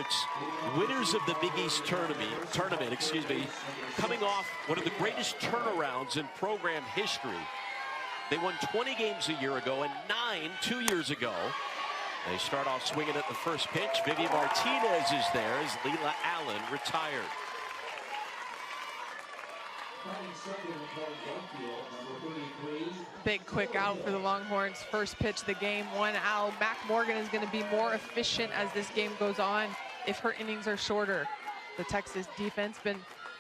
Pirates, winners of the Big East tournament, coming off one of the greatest turnarounds in program history. They won 20 games a year ago and 9 2 years ago. They start off swinging at the first pitch. Vivi Martinez is there as Leela Allen retired. Big quick out for the Longhorns. First pitch of the game, 1 out. Mac Morgan is going to be more efficient as this game goes on if her innings are shorter. The Texas defense been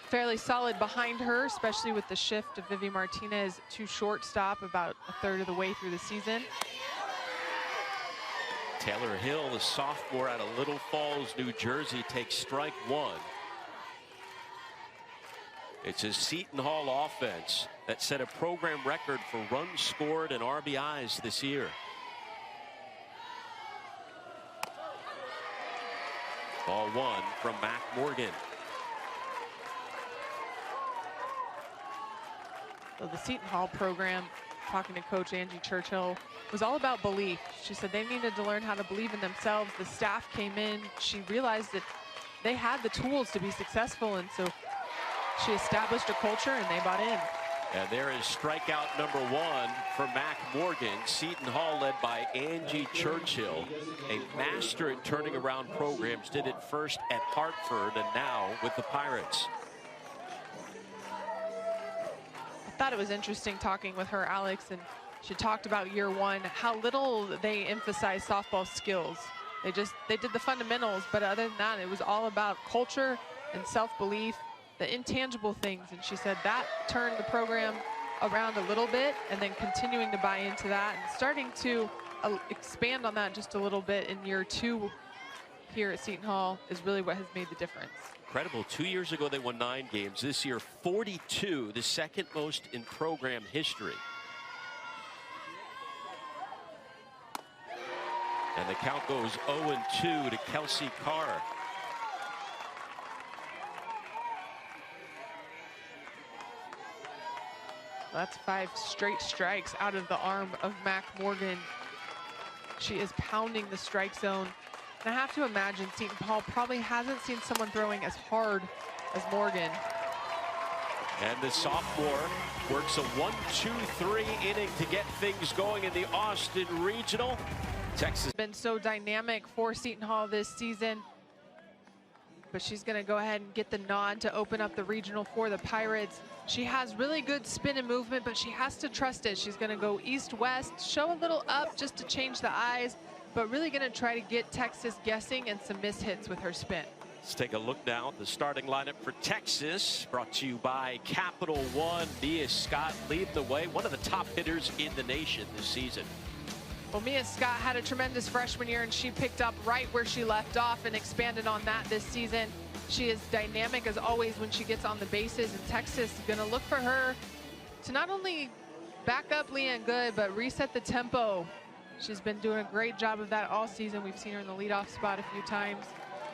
fairly solid behind her, especially with the shift of Vivi Martinez to shortstop about a third of the way through the season. Taylor Hill, the sophomore out of Little Falls, New Jersey, takes strike 1. It's a Seton Hall offense that set a program record for runs scored and RBIs this year. Ball 1 from Mac Morgan. So the Seton Hall program, talking to Coach Angie Churchill, was all about belief. She said they needed to learn how to believe in themselves. The staff came in. She realized that they had the tools to be successful, and so she established a culture and they bought in. And there is strikeout number 1 for Mac Morgan. Seton Hall, led by Angie Churchill, a master at turning around programs, did it first at Hartford and now with the Pirates. I thought it was interesting talking with her, Alex, and she talked about year 1, how little they emphasize softball skills. They did the fundamentals, but other than that, it was all about culture and self-belief, the intangible things. And she said that turned the program around a little bit, and then continuing to buy into that and starting to expand on that just a little bit in year 2 here at Seton Hall is really what has made the difference. Incredible. 2 years ago, they won 9 games. This year, 42, the second most in program history. And the count goes 0-2 to Kelsey Carr. That's 5 straight strikes out of the arm of Mac Morgan. She is pounding the strike zone. And I have to imagine Seton Hall probably hasn't seen someone throwing as hard as Morgan. And the sophomore works a 1-2-3 inning to get things going in the Austin Regional. Texas Been so dynamic for Seton Hall this season. But she's going to go ahead and get the nod to open up the regional for the Pirates. She has really good spin and movement, but she has to trust it. She's going to go east-west, show a little up just to change the eyes, but really going to try to get Texas guessing and some mishits with her spin. Let's take a look now at the starting lineup for Texas, brought to you by Capital One. Mia Scott leading the way, one of the top hitters in the nation this season. Well, Mia Scott had a tremendous freshman year, and she picked up right where she left off and expanded on that this season. She is dynamic as always when she gets on the bases, and Texas is going to look for her to not only back up Leanne Good, but reset the tempo. She's been doing a great job of that all season. We've seen her in the leadoff spot a few times,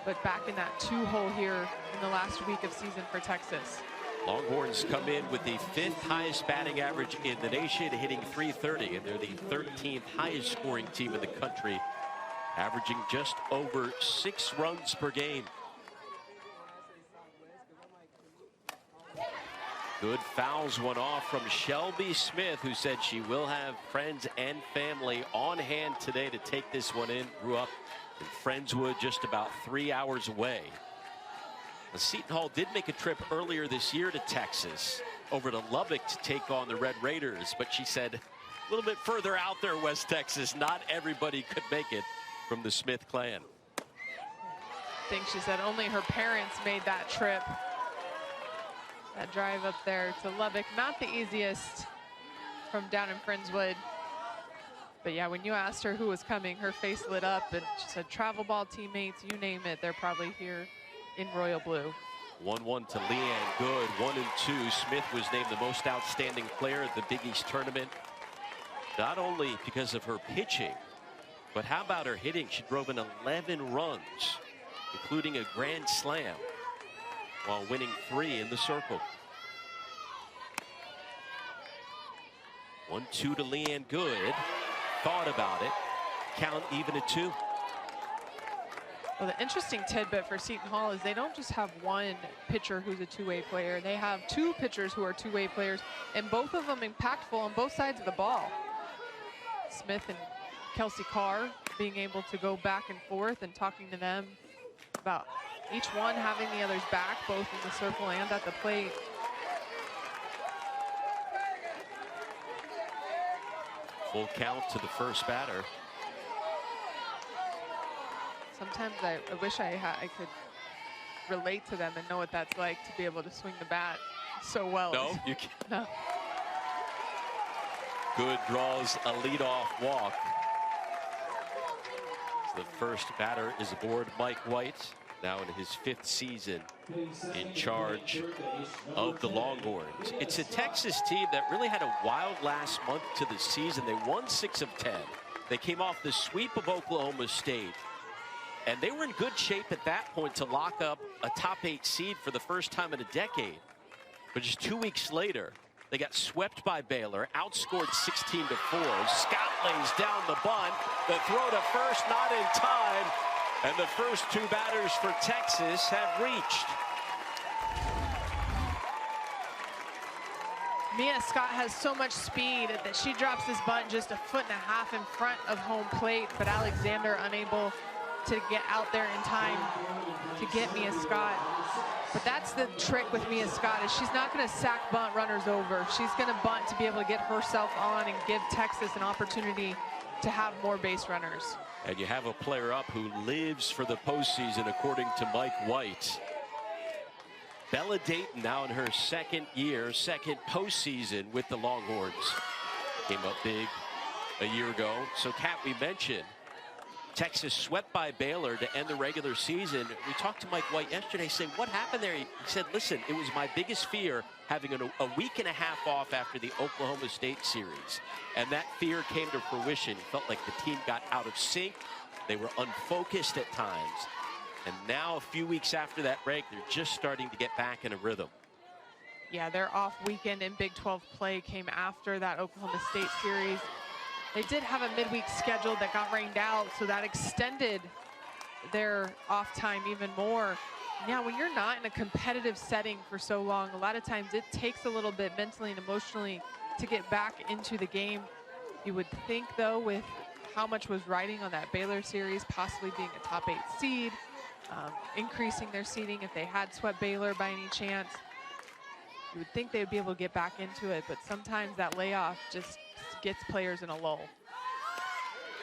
but back in that 2-hole here in the last week of season for Texas. Longhorns come in with the 5th highest batting average in the nation, hitting .330, and they're the 13th highest scoring team in the country, averaging just over 6 runs per game. Good fouls one off from Shelby Smith, who said she will have friends and family on hand today to take this one in. Grew up in Friendswood, just about 3 hours away. The Seton Hall did make a trip earlier this year to Texas, over to Lubbock to take on the Red Raiders, but she said a little bit further out there, West Texas, not everybody could make it from the Smith clan. I think she said only her parents made that trip. That drive up there to Lubbock, not the easiest from down in Friendswood. But yeah, when you asked her who was coming, her face lit up, and she said travel ball teammates, you name it, they're probably here in royal blue. 1-1 to Leanne Good, 1-2. Smith was named the most outstanding player at the Big East tournament, not only because of her pitching, but how about her hitting? She drove in 11 runs, including a grand slam, while winning 3 in the circle. 1-2 to Leanne Good. Thought about it. Count even at 2. Well, the interesting tidbit for Seton Hall is they don't just have one pitcher who's a two-way player. They have two pitchers who are two-way players, and both of them impactful on both sides of the ball. Smith and Kelsey Carr being able to go back and forth and talking to them about each one having the other's back, both in the circle and at the plate. Full count to the first batter. Sometimes I wish I could relate to them and know what that's like to be able to swing the bat so well. No, you can't. No. Good draws a leadoff walk. The first batter is aboard Mike White, now in his 5th season in charge of the Longhorns. It's a Texas team that really had a wild last month to the season. They won 6 of 10. They came off the sweep of Oklahoma State. And they were in good shape at that point to lock up a top 8 seed for the first time in a decade. But just 2 weeks later, they got swept by Baylor, outscored 16-4. Scott lays down the bunt. The throw to first, not in time. And the first 2 batters for Texas have reached. Mia Scott has so much speed that she drops this bunt just 1.5 feet in front of home plate, but Alexander unable to get out there in time to get Mia Scott. But that's the trick with Mia Scott, is she's not going to sack bunt runners over. She's going to bunt to be able to get herself on and give Texas an opportunity to have more base runners. And you have a player up who lives for the postseason, according to Mike White. Bella Dayton now in her 2nd year, 2nd postseason with the Longhorns. Came up big a year ago. So, Kat, we mentioned Texas swept by Baylor to end the regular season. We talked to Mike White yesterday, saying, what happened there? He said, listen, it was my biggest fear having a week and a half off after the Oklahoma State series. And that fear came to fruition. He felt like the team got out of sync. They were unfocused at times. And now, a few weeks after that break, they're just starting to get back in a rhythm. Yeah, their off weekend in Big 12 play came after that Oklahoma State series. They did have a midweek schedule that got rained out, so that extended their off time even more. Yeah, when you're not in a competitive setting for so long, a lot of times it takes a little bit mentally and emotionally to get back into the game. You would think, though, with how much was riding on that Baylor series, possibly being a top 8 seed, increasing their seeding if they had swept Baylor by any chance, you would think they would be able to get back into it, but sometimes that layoff just gets players in a lull.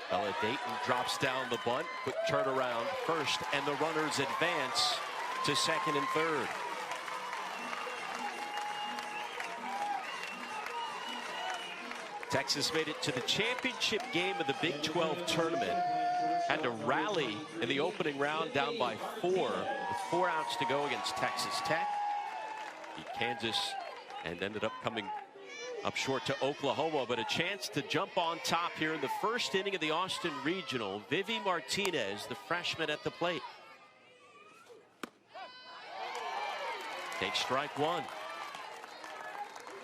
Bella Dayton drops down the bunt, quick turnaround first, and the runners advance to 2nd and 3rd. Texas made it to the championship game of the Big 12 tournament. Had to rally in the opening round, down by 4 with 4 outs to go against Texas Tech. Beat Kansas and ended up coming up short to Oklahoma, but a chance to jump on top here in the first inning of the Austin Regional. Vivi Martinez, the freshman at the plate. Takes strike 1.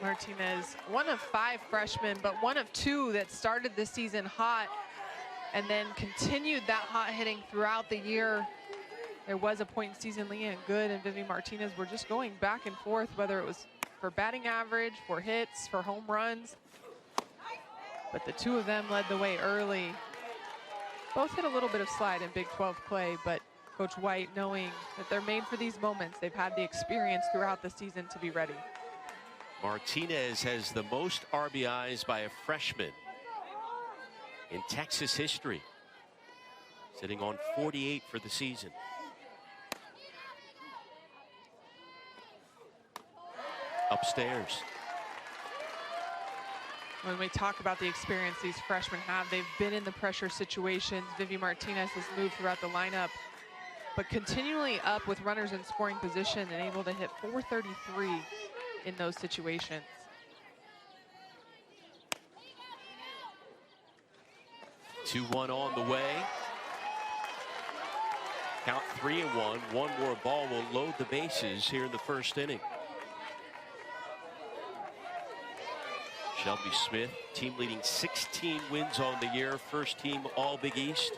Martinez, one of 5 freshmen, but one of 2 that started the season hot and then continued that hot hitting throughout the year. There was a point in season Leanne Good and Vivi Martinez were just going back and forth, whether it was for batting average, for hits, for home runs. But the 2 of them led the way early. Both hit a little bit of slide in Big 12 play, but Coach White, knowing that they're made for these moments, they've had the experience throughout the season to be ready. Martinez has the most RBIs by a freshman in Texas history, sitting on 48 for the season. Upstairs. When we talk about the experience these freshmen have, they've been in the pressure situations. Vivi Martinez has moved throughout the lineup, but continually up with runners in scoring position and able to hit .433 in those situations. Two-one on the way. Count 3-1. One more ball will load the bases here in the first inning. Shelby Smith, team leading 16 wins on the year, first team All Big East.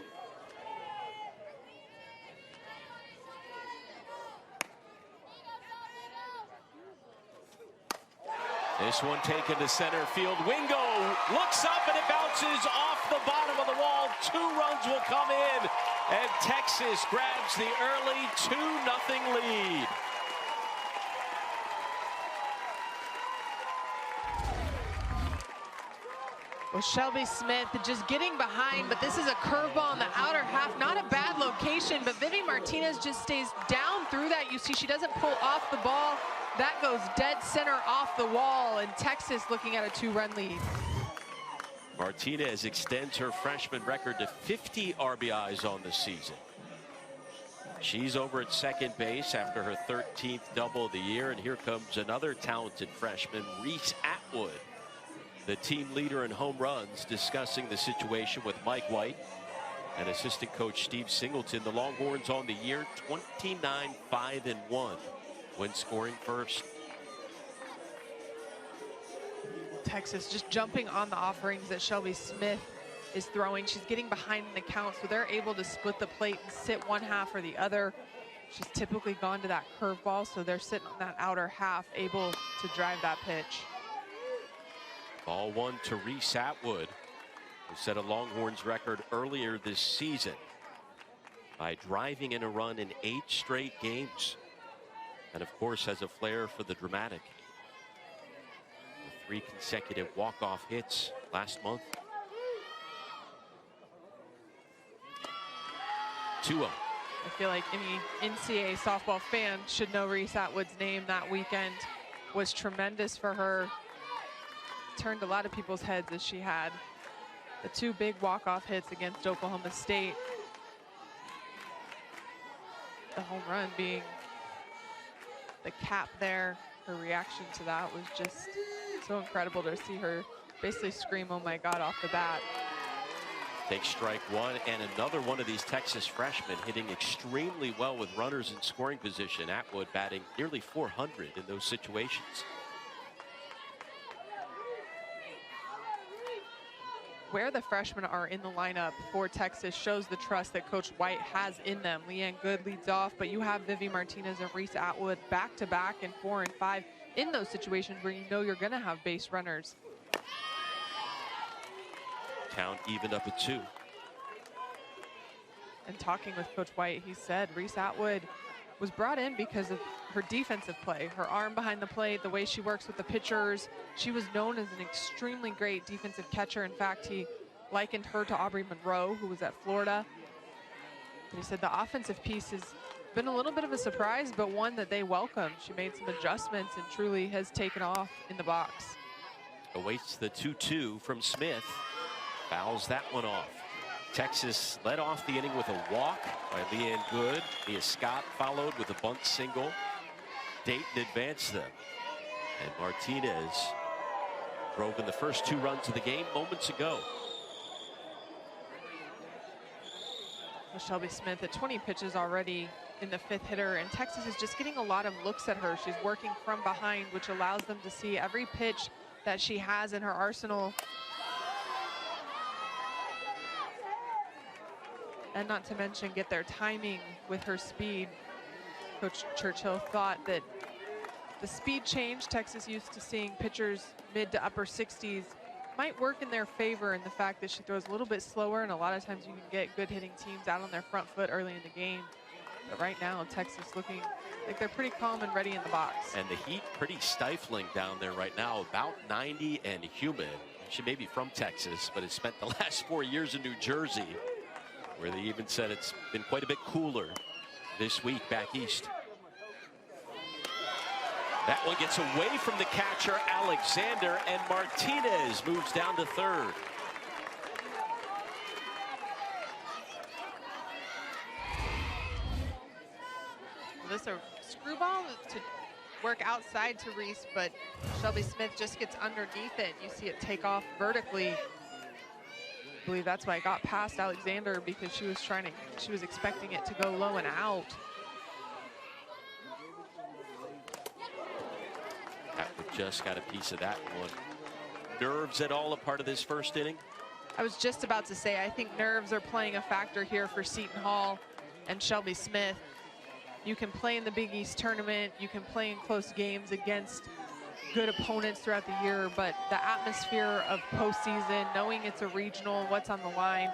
This one taken to center field. Wingo looks up and it bounces off the bottom of the wall. 2 runs will come in, and Texas grabs the early 2-0 lead. Well, Shelby Smith just getting behind, but this is a curveball in the outer half. Not a bad location, but Vivi Martinez just stays down through that. You see she doesn't pull off the ball. That goes dead center off the wall, and Texas looking at a 2-run lead. Martinez extends her freshman record to 50 RBIs on the season. She's over at second base after her 13th double of the year, and here comes another talented freshman, Reese Atwood, the team leader in home runs, discussing the situation with Mike White and assistant coach Steve Singleton. The Longhorns on the year 29-5-1 when scoring first. Texas just jumping on the offerings that Shelby Smith is throwing. She's getting behind in the count, so they're able to split the plate and sit one half or the other. She's typically gone to that curveball, so they're sitting on that outer half, able to drive that pitch. Ball 1 to Reese Atwood, who set a Longhorns record earlier this season by driving in a run in 8 straight games. And of course has a flair for the dramatic. 3 consecutive walk-off hits last month. 2-0. I feel like any NCAA softball fan should know Reese Atwood's name. That weekend was tremendous for her. Turned a lot of people's heads as she had the 2 big walk-off hits against Oklahoma State. The home run being the cap there. Her reaction to that was just so incredible to see her basically scream, "Oh my God," off the bat. Takes strike 1, and another one of these Texas freshmen hitting extremely well with runners in scoring position. Atwood batting nearly 400 in those situations. Where the freshmen are in the lineup for Texas shows the trust that Coach White has in them. Leanne Good leads off, but you have Vivi Martinez and Reese Atwood back-to-back in 4 and 5 in those situations where you know you're going to have base runners. Count evened up at 2. And talking with Coach White, he said Reese Atwood was brought in because of her defensive play, her arm behind the plate, the way she works with the pitchers. She was known as an extremely great defensive catcher. In fact, he likened her to Aubrey Monroe, who was at Florida. But he said the offensive piece has been a little bit of a surprise, but one that they welcome. She made some adjustments and truly has taken off in the box. Awaits the 2-2 from Smith. Fouls that one off. Texas led off the inning with a walk by Leanne Good. Mia Scott followed with a bunt single. Dayton advanced them. And Martinez drove in the first 2 runs of the game moments ago. Shelby Smith at 20 pitches already in the 5th hitter, and Texas is just getting a lot of looks at her. She's working from behind, which allows them to see every pitch that she has in her arsenal. And not to mention get their timing with her speed. Coach Churchill thought that the speed change Texas used to seeing pitchers mid to upper 60s might work in their favor, in the fact that she throws a little bit slower, and a lot of times you can get good hitting teams out on their front foot early in the game. But right now, Texas looking like they're pretty calm and ready in the box. And the heat pretty stifling down there right now, about 90 and humid. She may be from Texas, but has spent the last 4 years in New Jersey, where they even said it's been quite a bit cooler this week back east. That one gets away from the catcher, Alexander, and Martinez moves down to 3rd. This is a screwball to work outside to Reese, but Shelby Smith just gets underneath it. You see it take off vertically. I believe that's why it got past Alexander, because she was expecting it to go low and out. Atwood just got a piece of that one. Nerves at all a part of this first inning? I was just about to say, I think nerves are playing a factor here for Seton Hall and Shelby Smith. You can play in the Big East tournament, you can play in close games against good opponents throughout the year, but the atmosphere of postseason, knowing it's a regional, what's on the line,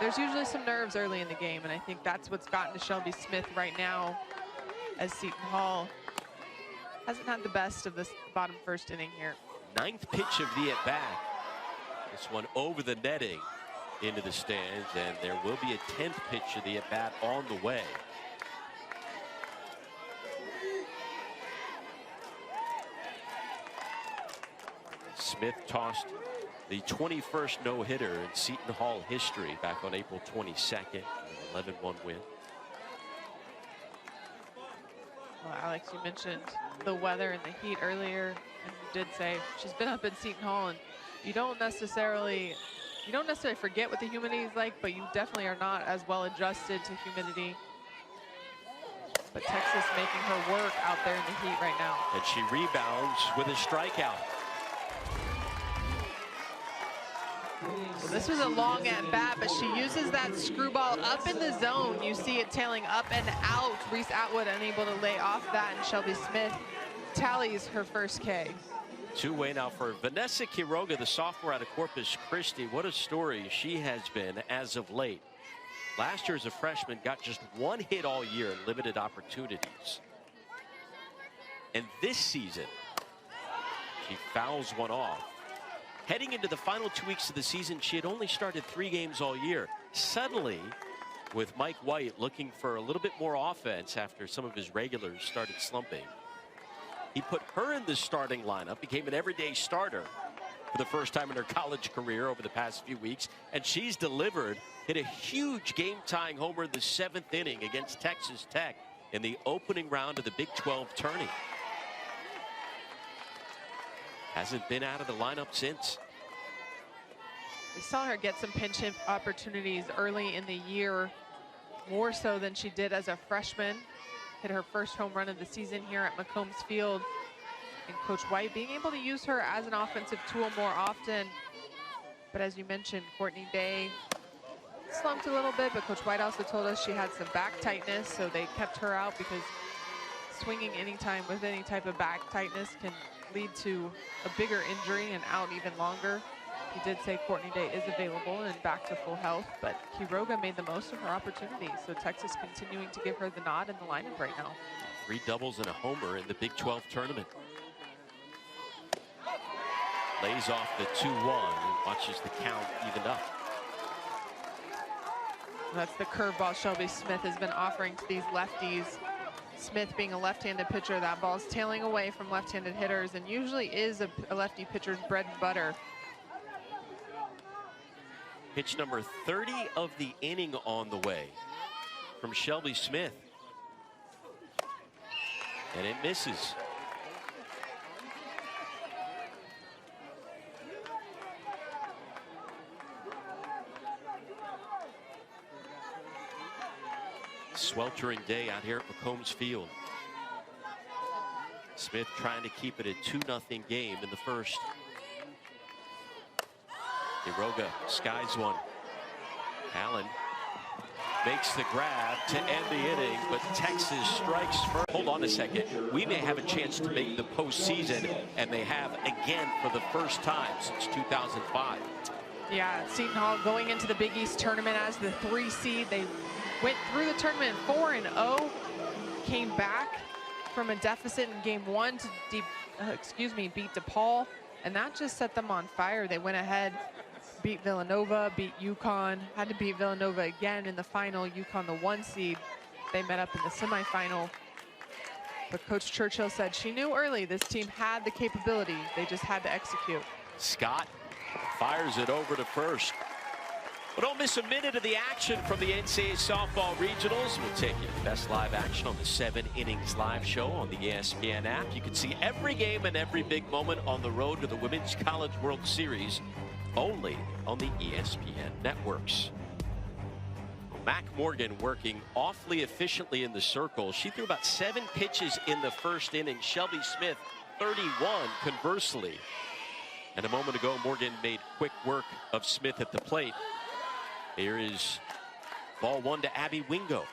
there's usually some nerves early in the game, and I think that's what's gotten to Shelby Smith right now, as Seton Hall hasn't had the best of this bottom first inning here. 9th pitch of the at-bat. This one over the netting into the stands, and there will be a 10th pitch of the at-bat on the way. Smith tossed the 21st no-hitter in Seton Hall history back on April 22nd, an 11-1 win. Well, Alex, you mentioned the weather and the heat earlier, and you did say she's been up in Seton Hall, and you don't necessarily forget what the humidity is like, but you definitely are not as well adjusted to humidity. But Texas making her work out there in the heat right now. And she rebounds with a strikeout. Well, this was a long at bat, but she uses that screwball up in the zone. You see it tailing up and out. Reese Atwood unable to lay off that, and Shelby Smith tallies her first K. Two-way now for Vanessa Quiroga, the sophomore out of Corpus Christi. What a story she has been as of late. Last year as a freshman, got just 1 hit all year in limited opportunities. And this season, she fouls one off. Heading into the final 2 weeks of the season, she had only started 3 games all year. Suddenly, with Mike White looking for a little bit more offense after some of his regulars started slumping, he put her in the starting lineup, became an everyday starter for the first time in her college career over the past few weeks, and she's delivered. Hit a huge game-tying homer in the 7th inning against Texas Tech in the opening round of the Big 12 tourney. Hasn't been out of the lineup since. We saw her get some pinch hit opportunities early in the year, more so than she did as a freshman. Hit her first home run of the season here at McCombs Field. And Coach White being able to use her as an offensive tool more often. But as you mentioned, Courtney Day slumped a little bit, but Coach White also told us she had some back tightness, so they kept her out because swinging anytime with any type of back tightness can lead to a bigger injury and out even longer. He did say Courtney Day is available and back to full health, but Quiroga made the most of her opportunities. So Texas continuing to give her the nod in the lineup right now. 3 doubles and a homer in the Big 12 tournament. Lays off the 2-1 and watches the count even up. That's the curveball Shelby Smith has been offering to these lefties. Smith being a left-handed pitcher, that ball's tailing away from left-handed hitters and usually is a lefty pitcher's bread and butter. Pitch number 30 of the inning on the way from Shelby Smith. And it misses. Sweltering day out here at McCombs Field. Smith trying to keep it a 2-0 game in the first. Quiroga skies one. Allen makes the grab to end the inning, but Texas strikes first. Hold on a second. We may have a chance to make the postseason, and they have again for the first time since 2005. Yeah, Seton Hall going into the Big East tournament as the 3 seed. They went through the tournament 4-0, came back from a deficit in game 1 to beat DePaul, and that just set them on fire. They went ahead, beat Villanova, beat UConn, had to beat Villanova again in the final. UConn, the 1 seed, they met up in the semifinal. But Coach Churchill said she knew early this team had the capability. They just had to execute. Scott fires it over to first. Well, don't miss a minute of the action from the NCAA softball regionals. We'll take you to the best live action on the 7 Innings live show on the ESPN app. You can see every game and every big moment on the road to the Women's College World Series only on the ESPN networks. Mac Morgan working awfully efficiently in the circle. She threw about 7 pitches in the first inning. Shelby Smith 31 conversely. And a moment ago, Morgan made quick work of Smith at the plate. Here is ball 1 to Abby Wingo.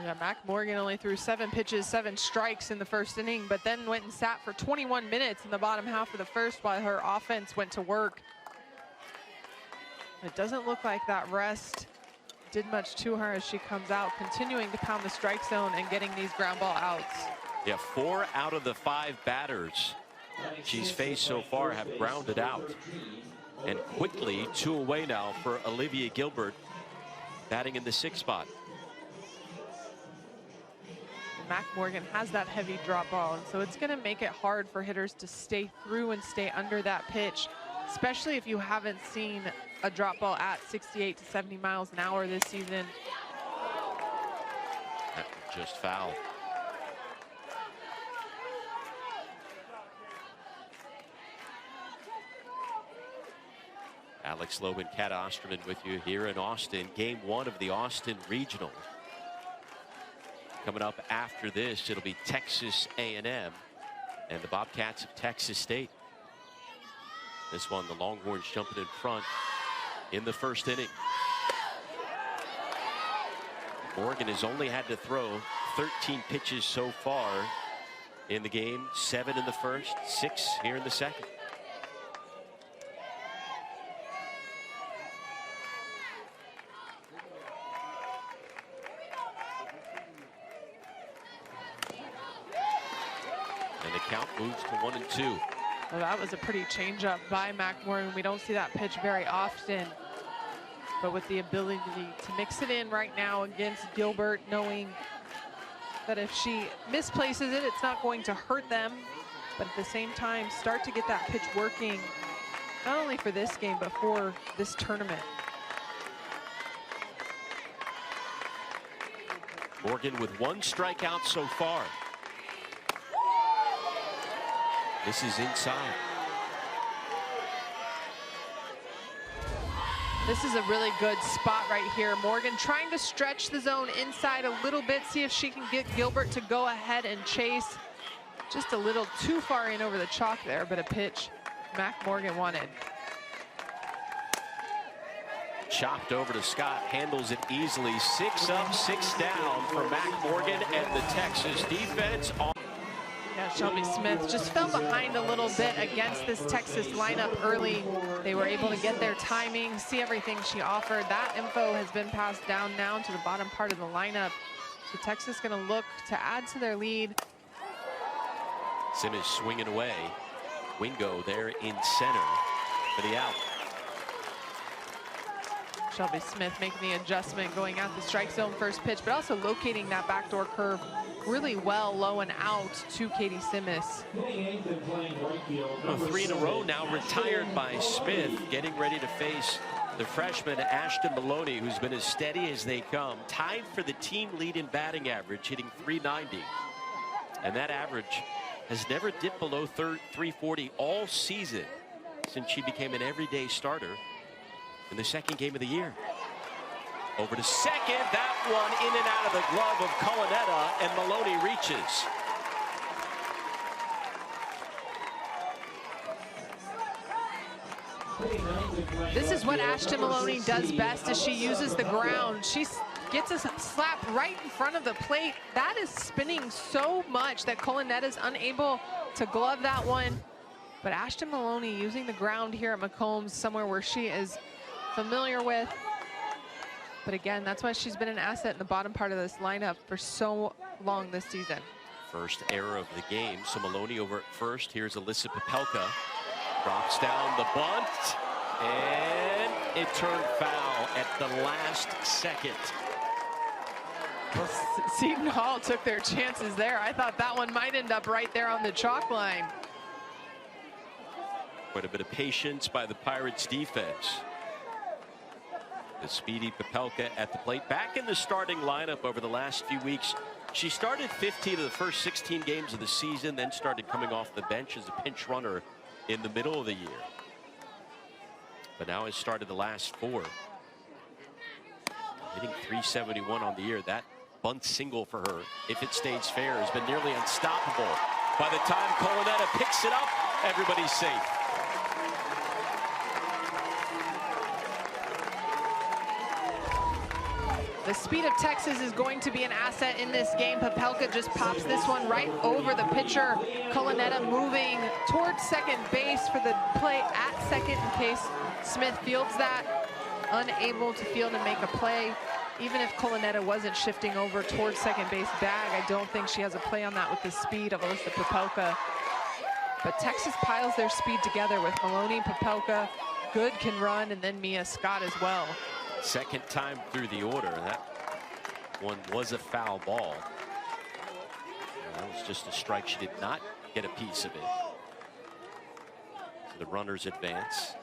Yeah, Mac Morgan only threw 7 pitches, 7 strikes in the first inning, but then went and sat for 21 minutes in the bottom half of the first while her offense went to work. It doesn't look like that rest did much to her as she comes out, continuing to pound the strike zone and getting these ground ball outs. Yeah, 4 out of the 5 batters she's faced so far have grounded out. And quickly 2 away now for Olivia Gilbert, batting in the 6th spot. Mac Morgan has that heavy drop ball, and so it's going to make it hard for hitters to stay through and stay under that pitch, especially if you haven't seen a drop ball at 68 to 70 miles an hour this season. That was just foul. Alex Loeb and Kat Osterman with you here in Austin. Game 1 of the Austin Regional. Coming up after this, it'll be Texas A&M and the Bobcats of Texas State. This one, the Longhorns jumping in front in the first inning. Morgan has only had to throw 13 pitches so far in the game. 7 in the first, 6 here in the second. And the count moves to 1-2. Well, that was a pretty changeup by Mac Morgan. We don't see that pitch very often, but with the ability to mix it in right now against Gilbert, knowing that if she misplaces it, it's not going to hurt them, but at the same time, start to get that pitch working, not only for this game, but for this tournament. Morgan with 1 strikeout so far. This is inside. This is a really good spot right here. Morgan trying to stretch the zone inside a little bit, see if she can get Gilbert to go ahead and chase. Just a little too far in over the chalk there, but a pitch Mac Morgan wanted. Chopped over to Scott, handles it easily. 6 up, 6 down for Mac Morgan and the Texas defense. Yeah, Shelby Smith just fell behind a little bit against this Texas lineup early. They were able to get their timing, see everything she offered. That info has been passed down now to the bottom part of the lineup. So Texas going to look to add to their lead. Simmons swinging away. Wingo there in center for the out. Shelby Smith making the adjustment, going at the strike zone first pitch, but also locating that backdoor curve really well, low and out to Katie Simmons. 3 in a row now retired by Smith, getting ready to face the freshman Ashton Maloney, who's been as steady as they come. Tied for the team lead in batting average, hitting .390. And that average has never dipped below 340 all season since she became an everyday starter in the 2nd game of the year. Over to second, that one in and out of the glove of Culinetta, and Maloney reaches. This is what Ashton Maloney does best, as she uses the ground. She gets a slap right in front of the plate. That is spinning so much that Culinetta's unable to glove that one. But Ashton Maloney using the ground here at McCombs, somewhere where she is familiar with. But again, that's why she's been an asset in the bottom part of this lineup for so long this season. First error of the game, so Maloney over at first. Here's Alyssa Popelka. Drops down the bunt, and it turned foul at the last second. Well, Seton Hall took their chances there. I thought that one might end up right there on the chalk line. Quite a bit of patience by the Pirates defense. The speedy Popelka at the plate, back in the starting lineup over the last few weeks. She started 15 of the first 16 games of the season, then started coming off the bench as a pinch runner in the middle of the year. But now has started the last 4. Hitting .371 on the year. That bunt single for her, if it stays fair, has been nearly unstoppable. By the time Culinetta picks it up, everybody's safe. The speed of Texas is going to be an asset in this game. Popelka just pops this one right over the pitcher. Colanetta moving towards second base for the play at second in case Smith fields that. Unable to field and make a play. Even if Colanetta wasn't shifting over towards second base bag, I don't think she has a play on that with the speed of Alyssa Popelka. But Texas piles their speed together with Maloney, Popelka, Good can run, and then Mia Scott as well. Second time through the order. That one was a foul ball. That was just a strike. She did not get a piece of it. So the runners advance.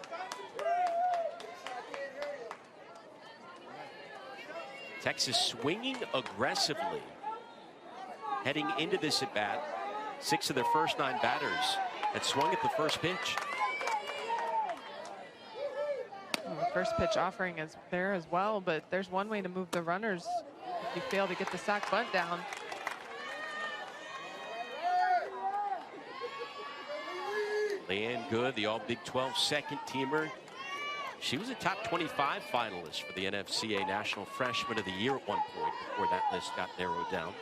Texas swinging aggressively heading into this at bat. 6 of their first 9 batters had swung at the first pitch. First pitch offering is there as well, but there's one way to move the runners if you fail to get the sac bunt down. Leanne Good, the All Big 12 second teamer. She was a top 25 finalist for the NFCA National Freshman of the Year at one point before that list got narrowed down.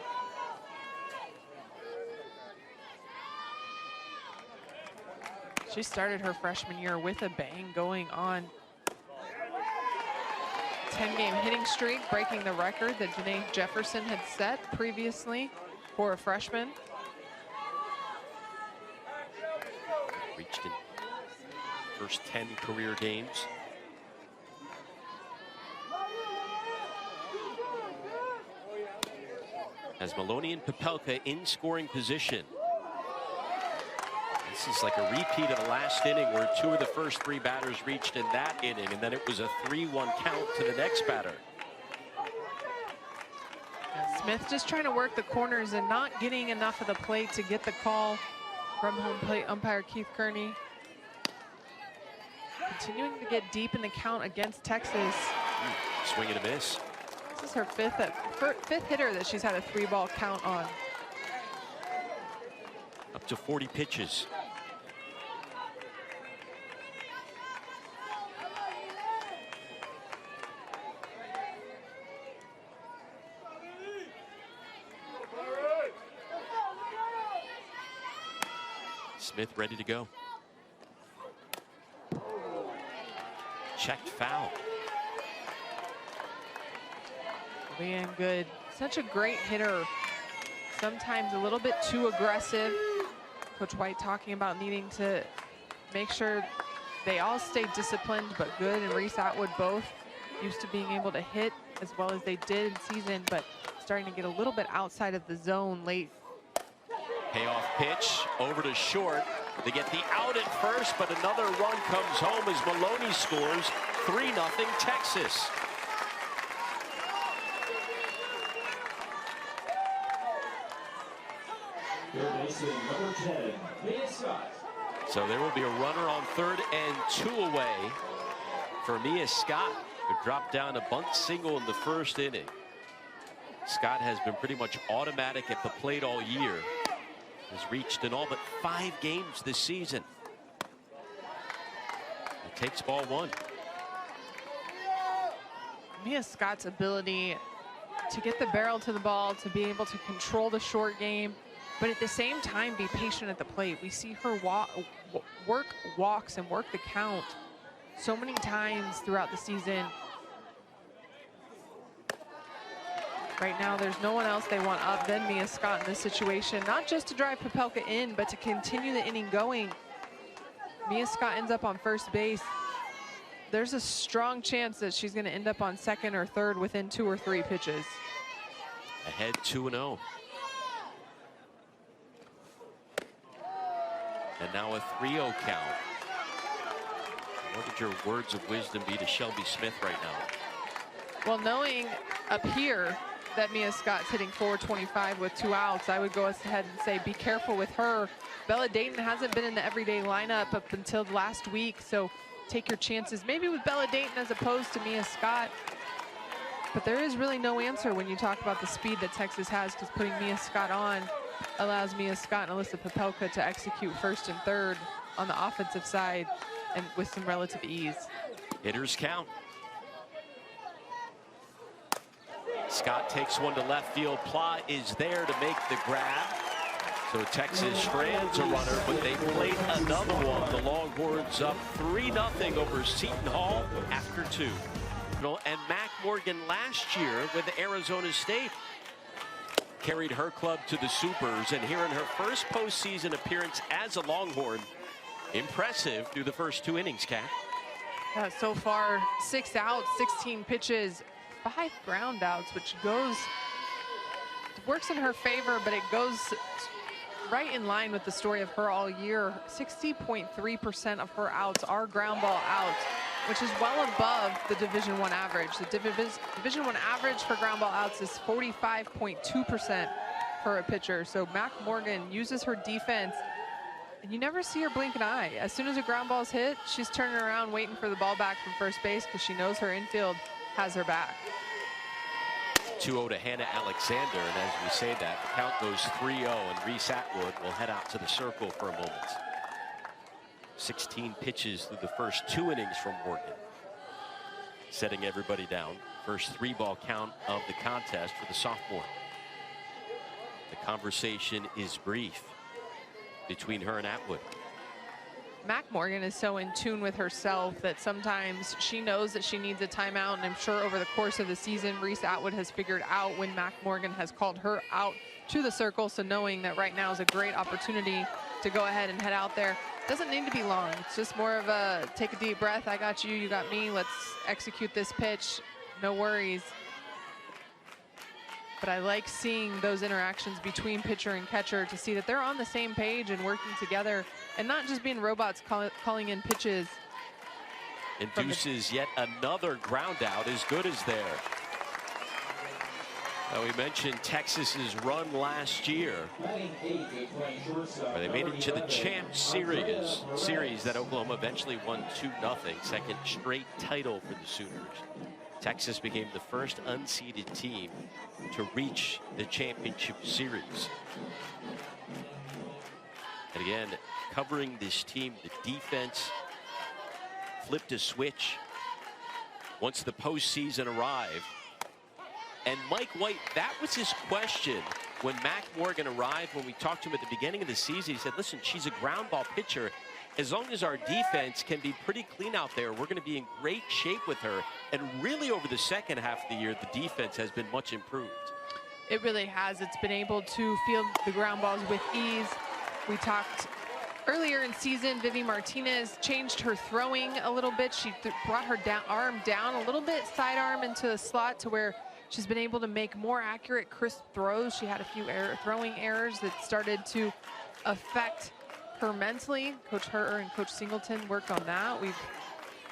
She started her freshman year with a bang, going on 10-game hitting streak, breaking the record that Janae Jefferson had set previously for a freshman. Reached in first 10 career games. As Maloney and Popelka in scoring position. This is like a repeat of the last inning where 2 of the first 3 batters reached in that inning, and then it was a 3-1 count to the next batter. Smith just trying to work the corners and not getting enough of the plate to get the call from home plate umpire Keith Kearney. Continuing to get deep in the count against Texas. Swing and a miss. This is her fifth hitter that she's had a 3-ball count on. Up to 40 pitches. Smith ready to go. Checked foul. Leanne Good, such a great hitter. Sometimes a little bit too aggressive. Coach White talking about needing to make sure they all stay disciplined, but Good and Reese Atwood both used to being able to hit as well as they did in season, but starting to get a little bit outside of the zone late. Payoff pitch over to short. They get the out at first, but another run comes home as Maloney scores. 3-0 Texas. So there will be a runner on third and 2 away for Mia Scott, who dropped down a bunt single in the first inning. Scott has been pretty much automatic at the plate all year. Has reached in all but 5 games this season. It takes ball 1. Mia Scott's ability to get the barrel to the ball, to be able to control the short game, but at the same time be patient at the plate. We see her work walks and work the count so many times throughout the season. Right now, there's no one else they want up than Mia Scott in this situation, not just to drive Popelka in, but to continue the inning going. Mia Scott ends up on first base. There's a strong chance that she's going to end up on second or third within 2 or 3 pitches. Ahead 2-0. And now a 3-0 count. What would your words of wisdom be to Shelby Smith right now? Well, knowing up here that Mia Scott's hitting .425 with 2 outs, I would go ahead and say be careful with her. Bella Dayton hasn't been in the everyday lineup up until last week, so take your chances maybe with Bella Dayton as opposed to Mia Scott. But there is really no answer when you talk about the speed that Texas has, because putting Mia Scott on allows Mia Scott and Alyssa Popelka to execute first and third on the offensive side and with some relative ease. Hitters count. Scott takes one to left field. Pla is there to make the grab. So Texas strands a runner, but they played another one. The Longhorns up 3-0 over Seton Hall after 2. And Mac Morgan last year with Arizona State carried her club to the Supers, and here in her first postseason appearance as a Longhorn, impressive through the first 2 innings, Kat. So far, 6 outs, 16 pitches, 5 ground outs, which works in her favor, but it goes right in line with the story of her all year. 60.3% of her outs are ground ball outs, which is well above the Division I average. The Division I average for ground ball outs is 45.2% for a pitcher. So Mac Morgan uses her defense, and you never see her blink an eye. As soon as a ground ball is hit, she's turning around waiting for the ball back from first base because she knows her infield has her back. 2-0 to Hannah Alexander, and as we say that, the count goes 3-0, and Reese Atwood will head out to the circle for a moment. 16 pitches through the first 2 innings from Morgan, setting everybody down. First 3-ball count of the contest for the sophomore. The conversation is brief between her and Atwood. Mac Morgan is so in tune with herself that sometimes she knows that she needs a timeout, and I'm sure over the course of the season, Reese Atwood has figured out when Mac Morgan has called her out to the circle. So knowing that right now is a great opportunity to go ahead and head out there. Doesn't need to be long. It's just more of a take a deep breath. I got you, you got me. Let's execute this pitch. No worries. But I like seeing those interactions between pitcher and catcher to see that they're on the same page and working together and not just being robots calling in pitches. Induces yet another ground out, as good as there. Now, we mentioned Texas's run last year, where they made it to the Champ series that Oklahoma eventually won 2-0, second straight title for the Sooners. Texas became the first unseeded team to reach the championship series. And again, covering this team, the defense flipped a switch once the postseason arrived. And Mike White, that was his question when Mac Morgan arrived. When we talked to him at the beginning of the season, he said, listen, she's a ground ball pitcher. As long as our defense can be pretty clean out there, we're going to be in great shape with her. And really over the second half of the year, the defense has been much improved. It really has. It's been able to field the ground balls with ease. We talked earlier in season, Vivi Martinez changed her throwing a little bit. She brought her arm down a little bit, sidearm into the slot, to where she's been able to make more accurate, crisp throws. She had a few throwing errors that started to affect her mentally. Coach Herter and Coach Singleton worked on that. We've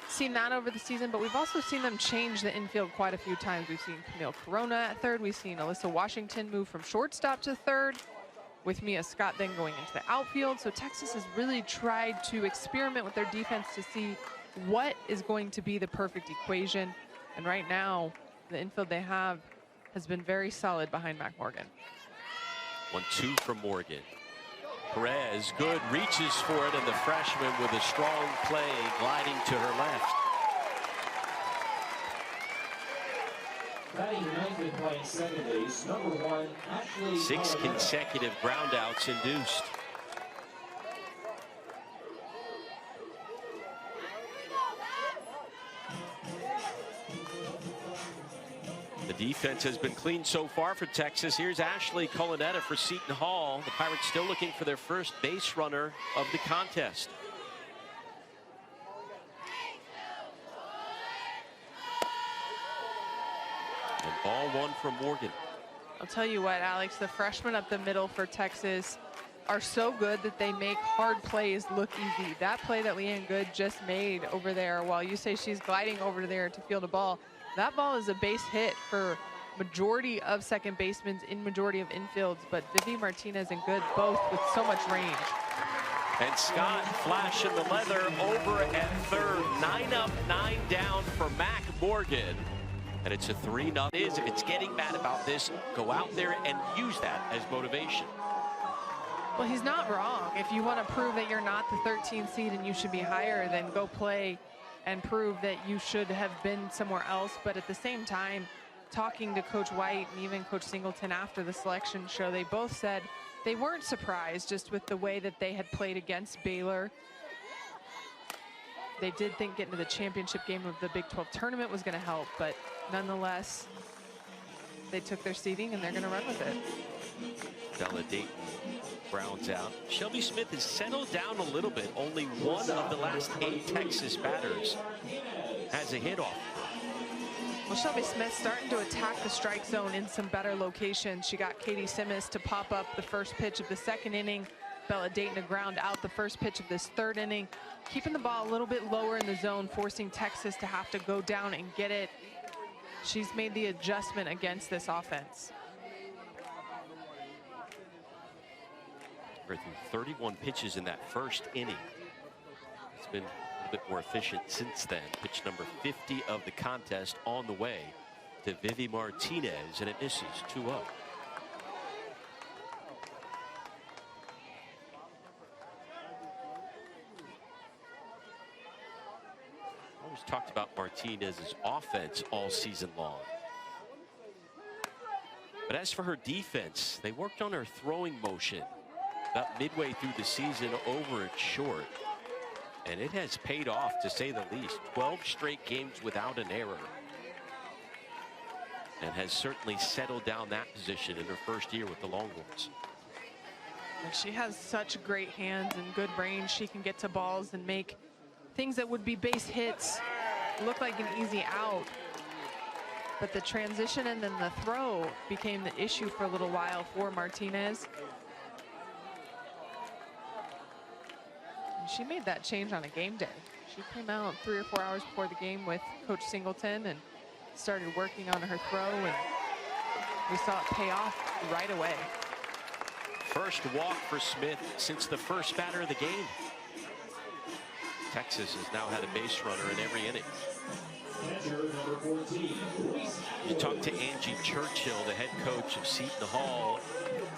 seen that over the season, but we've also seen them change the infield quite a few times. We've seen Camille Corona at third. We've seen Alyssa Washington move from shortstop to third, with Mia Scott then going into the outfield. So Texas has really tried to experiment with their defense to see what is going to be the perfect equation. And right now, the infield they have has been very solid behind Mac Morgan. 1-2 from Morgan. Perez, good, reaches for it, and the freshman with a strong play gliding to her left. Batting ninth and playing second base, number 1, Ashley. 6 consecutive groundouts induced. The defense has been clean so far for Texas. Here's Ashley Colanetta for Seton Hall. The Pirates still looking for their first base runner of the contest. And ball 1 from Morgan. I'll tell you what, Alex, the freshmen up the middle for Texas are so good that they make hard plays look easy. That play that Leanne Good just made over there, while you say she's gliding over there to field a ball, that ball is a base hit for majority of second basemen in majority of infields, but Vivi Martinez and Good both with so much range. And Scott flashing the leather over at third. 9 up, 9 down for Mac Morgan. And it's a 3-0. If it's getting mad about this, go out there and use that as motivation. Well, he's not wrong. If you want to prove that you're not the 13th seed and you should be higher, then go play and prove that you should have been somewhere else. But at the same time, talking to Coach White and even Coach Singleton after the selection show, they both said they weren't surprised just with the way that they had played against Baylor. They did think getting to the championship game of the Big 12 tournament was going to help, but nonetheless, they took their seeding and they're going to run with it. Bella Dayton grounds out. Shelby Smith has settled down a little bit. Only one of the last 8 Texas batters has a hit off. Well, Shelby Smith starting to attack the strike zone in some better locations. She got Katie Simmons to pop up the first pitch of the 2nd inning. Bella Dayton to ground out the first pitch of this 3rd inning. Keeping the ball a little bit lower in the zone, forcing Texas to have to go down and get it. She's made the adjustment against this offense. We're through 31 pitches in that 1st inning. It's been a little bit more efficient since then. Pitch number 50 of the contest on the way to Vivi Martinez, and it misses 2-0. Always talked about Martinez's offense all season long. But as for her defense, they worked on her throwing motion about midway through the season over at short. And it has paid off, to say the least. 12 straight games without an error. And has certainly settled down that position in her 1st year with the Longhorns. She has such great hands and good range. She can get to balls and make things that would be base hits look like an easy out. But the transition and then the throw became the issue for a little while for Martinez. And she made that change on a game day. She came out 3 or 4 hours before the game with Coach Singleton and started working on her throw, and we saw it pay off right away. First walk for Smith since the first batter of the game. Texas has now had a base runner in every inning. You talk to Angie Churchill, the head coach of Seton Hall,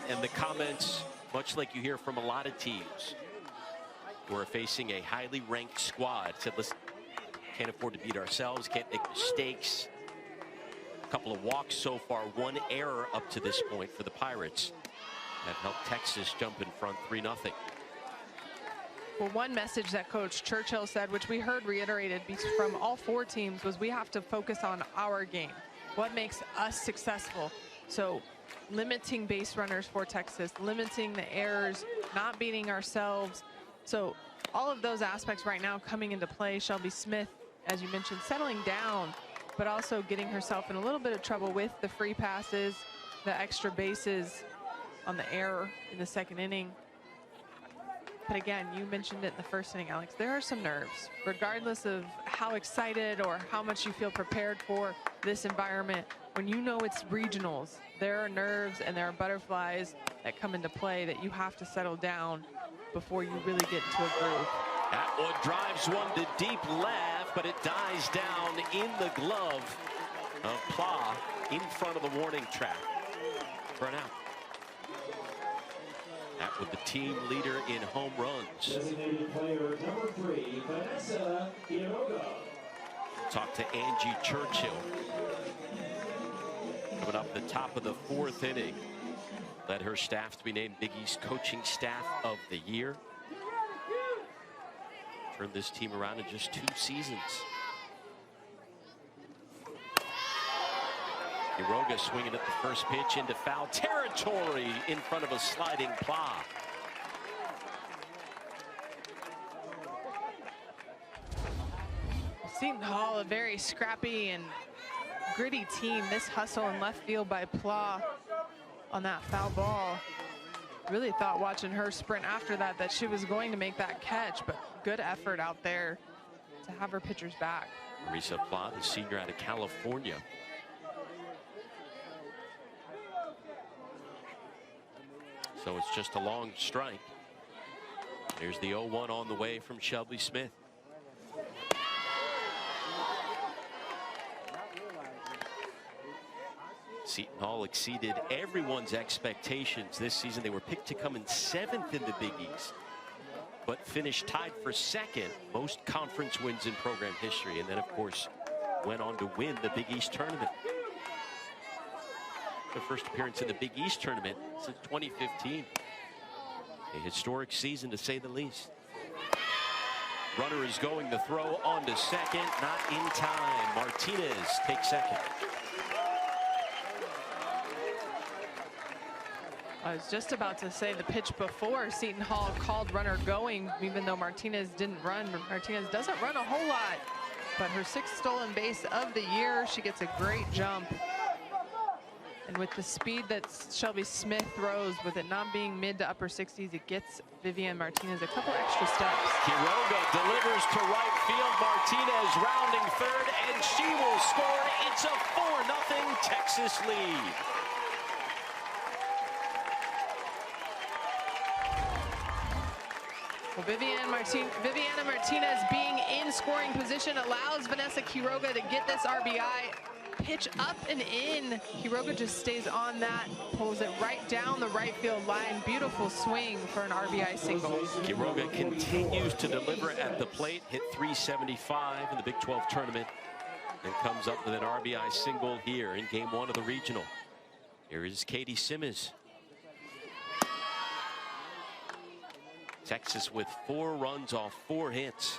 and the comments, much like you hear from a lot of teams who are facing a highly ranked squad, said, listen, can't afford to beat ourselves, can't make mistakes. A couple of walks so far, 1 error up to this point for the Pirates. That helped Texas jump in front 3-0. Well, one message that Coach Churchill said, which we heard reiterated from all 4 teams, was we have to focus on our game. What makes us successful? So limiting base runners for Texas, limiting the errors, not beating ourselves. So all of those aspects right now coming into play. Shelby Smith, as you mentioned, settling down, but also getting herself in a little bit of trouble with the free passes, the extra bases on the error in the 2nd inning. But again, you mentioned it in the 1st inning, Alex, there are some nerves. Regardless of how excited or how much you feel prepared for this environment, when you know it's regionals, there are nerves and there are butterflies that come into play that you have to settle down before you really get into a groove. That one drives one to deep left, but it dies down in the glove of Pla in front of the warning track for an out. That with the team leader in home runs. Designated player number 3, Vanessa Quiroga. Talk to Angie Churchill. Coming up the top of the 4th inning. Led her staff to be named Big East Coaching Staff of the Year. Turned this team around in just 2 seasons. Quiroga swinging at the first pitch into foul territory in front of a sliding Pla. Seton Hall, a very scrappy and gritty team. This hustle in left field by Pla on that foul ball. Really thought watching her sprint after that she was going to make that catch, but good effort out there to have her pitchers back. Marisa Pla, the senior out of California. So it's just a long strike. Here's the 0-1 on the way from Shelby Smith. Seton Hall exceeded everyone's expectations this season. They were picked to come in 7th in the Big East, but finished tied for 2nd most conference wins in program history, and then of course went on to win the Big East tournament. Their first appearance in the Big East tournament since 2015. A historic season, to say the least. Runner is going to throw on to second, not in time. Martinez takes second. I was just about to say the pitch before Seton Hall called runner going, even though Martinez didn't run. Martinez doesn't run a whole lot, but her 6th stolen base of the year, she gets a great jump. And with the speed that Shelby Smith throws, with it not being mid to upper 60s, it gets Vivian Martinez a couple extra steps. Quiroga delivers to right field. Martinez rounding third, and she will score. It's a 4-0 Texas lead. Well, Viviana Martinez being in scoring position allows Vanessa Quiroga to get this RBI. Pitch up and in. Quiroga just stays on that, pulls it right down the right field line. Beautiful swing for an RBI single. Quiroga continues to deliver at the plate, hit .375 in the Big 12 tournament, and comes up with an RBI single here in Game 1 of the regional. Here is Katie Simmons. Texas with 4 runs off 4 hits.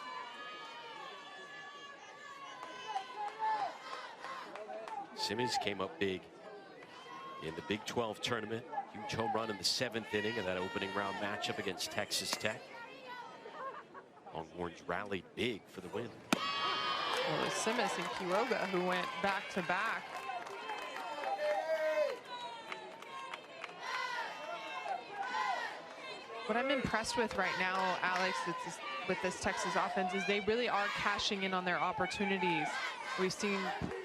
Simmons came up big in the Big 12 tournament. Huge home run in the 7th inning of that opening round matchup against Texas Tech. Longhorns rallied big for the win. Well, it was Simmons and Quiroga who went back to back. What I'm impressed with right now, Alex, with this Texas offense, is they really are cashing in on their opportunities. We've seen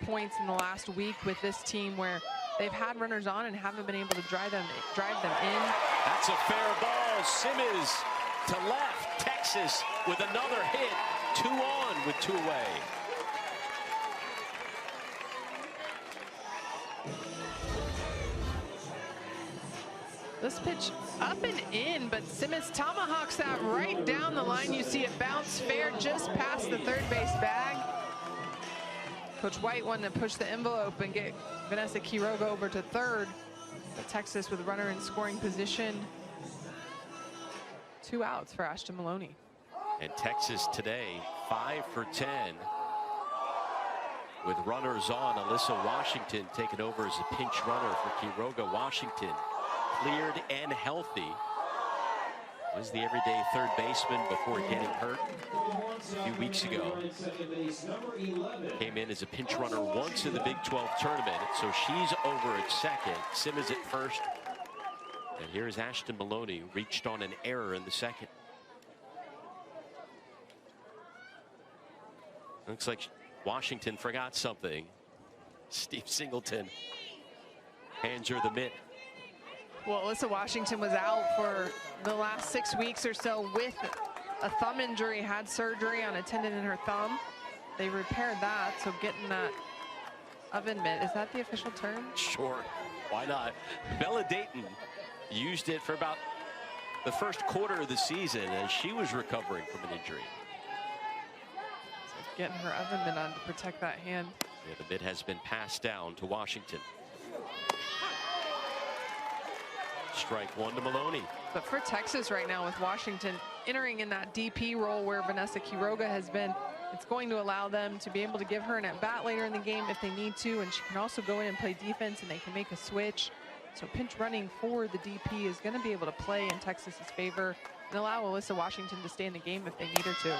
points in the last week with this team where they've had runners on and haven't been able to drive them in. That's a fair ball. Simmons to left. Texas with another hit. 2 on with 2 away. This pitch up and in, but Simmons tomahawks that right down the line. You see it bounce fair just past the third base bag. Coach White wanted to push the envelope and get Vanessa Quiroga over to third. But Texas with runner in scoring position. 2 outs for Ashton Maloney. And Texas today, 5 for 10. With runners on, Alyssa Washington taking over as a pinch runner for Quiroga. Washington cleared and healthy. Was the everyday third baseman before getting hurt a few weeks ago. Came in as a pinch runner once in the Big 12 tournament, so she's over at second. Simmons at first. And here's Ashton Maloney, who reached on an error in the second. Looks like Washington forgot something. Steve Singleton hands her the mitt. Well, Alyssa Washington was out for the last 6 weeks or so with a thumb injury, had surgery on a tendon in her thumb. They repaired that, so getting that oven mitt, is that the official term? Sure, why not? Bella Dayton used it for about the first quarter of the season as she was recovering from an injury. So getting her oven mitt on to protect that hand. Yeah, the mitt has been passed down to Washington. Strike 1 to Maloney. But for Texas right now, with Washington entering in that DP role where Vanessa Quiroga has been, it's going to allow them to be able to give her an at-bat later in the game if they need to, and she can also go in and play defense, and they can make a switch. So pinch running for the DP is going to be able to play in Texas's favor and allow Alyssa Washington to stay in the game if they need her to.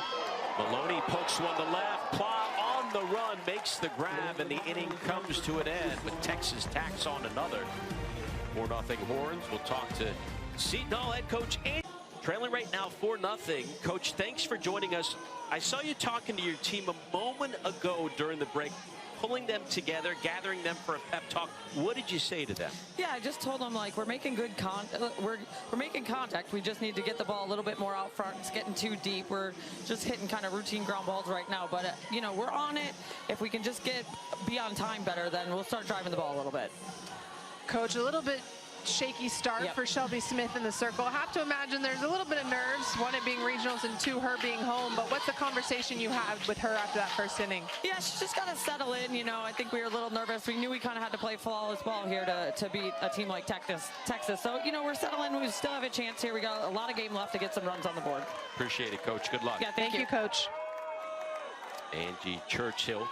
Maloney pokes one to left. Plow on the run, makes the grab, and the inning comes to an end with Texas tacks on another. 4-0 Horns. We'll talk to Seton Hall head coach Andy. Trailing right now 4-0. Coach, thanks for joining us. I saw you talking to your team a moment ago during the break, pulling them together, gathering them for a pep talk. What did you say to them? Yeah, I just told them, like, we're making good we're making contact. We just need to get the ball a little bit more out front. It's getting too deep. We're just hitting kind of routine ground balls right now, but you know, we're on it. If we can just be on time better, then we'll start driving the ball a little bit. Coach, a little bit shaky start Yep. for Shelby Smith in the circle. I have to imagine there's a little bit of nerves, one, it being regionals, and two, her being home. But what's the conversation you had with her after that first inning? Yeah, she's just got to settle in. You know, I think we were a little nervous. We knew we kind of had to play flawless ball here to beat a team like Texas. So, you know, we're settling. We still have a chance here. We got a lot of game left to get some runs on the board. Appreciate it, Coach. Good luck. Yeah, Thank you, Coach. Angie Churchill,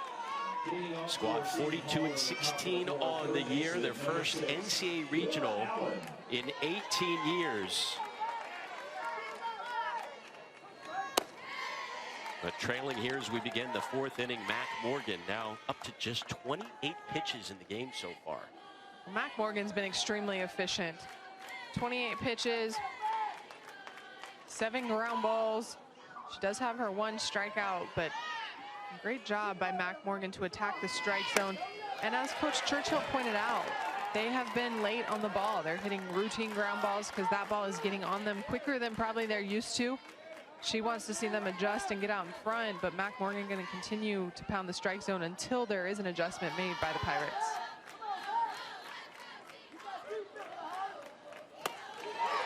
squad 42-16 on the year, their first NCAA regional in 18 years. But trailing here as we begin the fourth inning, Mac Morgan now up to just 28 pitches in the game so far. Mac Morgan's been extremely efficient. 28 pitches, 7 ground balls. She does have her 1 strikeout, but great job by Mac Morgan to attack the strike zone. And as Coach Churchill pointed out, they have been late on the ball. They're hitting routine ground balls because that ball is getting on them quicker than probably they're used to. She wants to see them adjust and get out in front, but Mac Morgan going to continue to pound the strike zone until there is an adjustment made by the Pirates.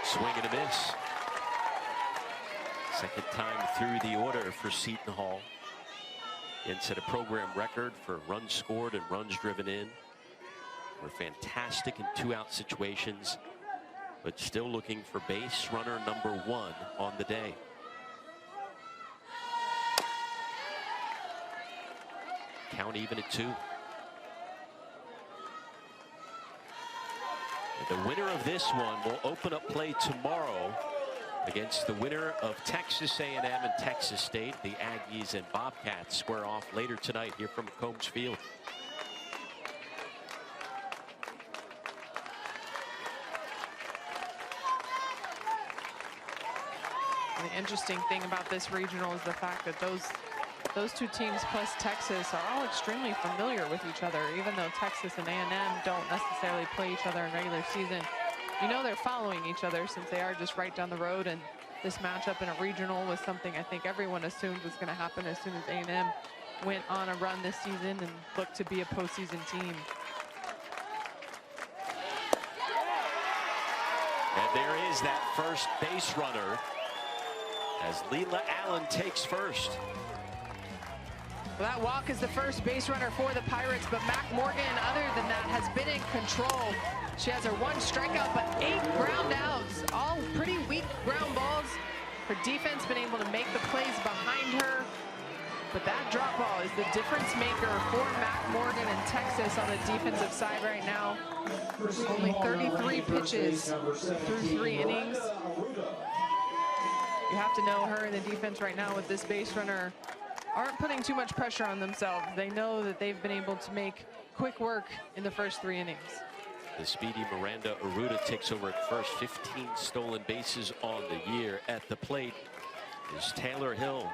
Swing and a miss. Second time through the order for Seton Hall. And set a program record for runs scored and runs driven in. We're fantastic in 2-out situations, but still looking for base runner number 1 on the day. Count even at 2. And the winner of this one will open up play tomorrow against the winner of Texas A&M and Texas State. The Aggies and Bobcats square off later tonight here from Combs Field. The interesting thing about this regional is the fact that those two teams plus Texas are all extremely familiar with each other, even though Texas and A&M don't necessarily play each other in regular season. You know they're following each other since they are just right down the road, and this matchup in a regional was something I think everyone assumed was going to happen as soon as A&M went on a run this season and looked to be a postseason team. And there is that first base runner as Leela Allen takes first. Well, that walk is the first base runner for the Pirates, but Mac Morgan, other than that, has been in control. She has her 1 strikeout, but 8 ground outs, all pretty weak ground balls. Her defense been able to make the plays behind her, but that drop ball is the difference maker for Mac Morgan and Texas on the defensive side right now. Only 33 pitches through 3 innings. You have to know her in the defense right now with this base runner aren't putting too much pressure on themselves. They know that they've been able to make quick work in the first 3 innings. The speedy Miranda Aruda takes over at first. 15 stolen bases on the year. At the plate is Taylor Hill,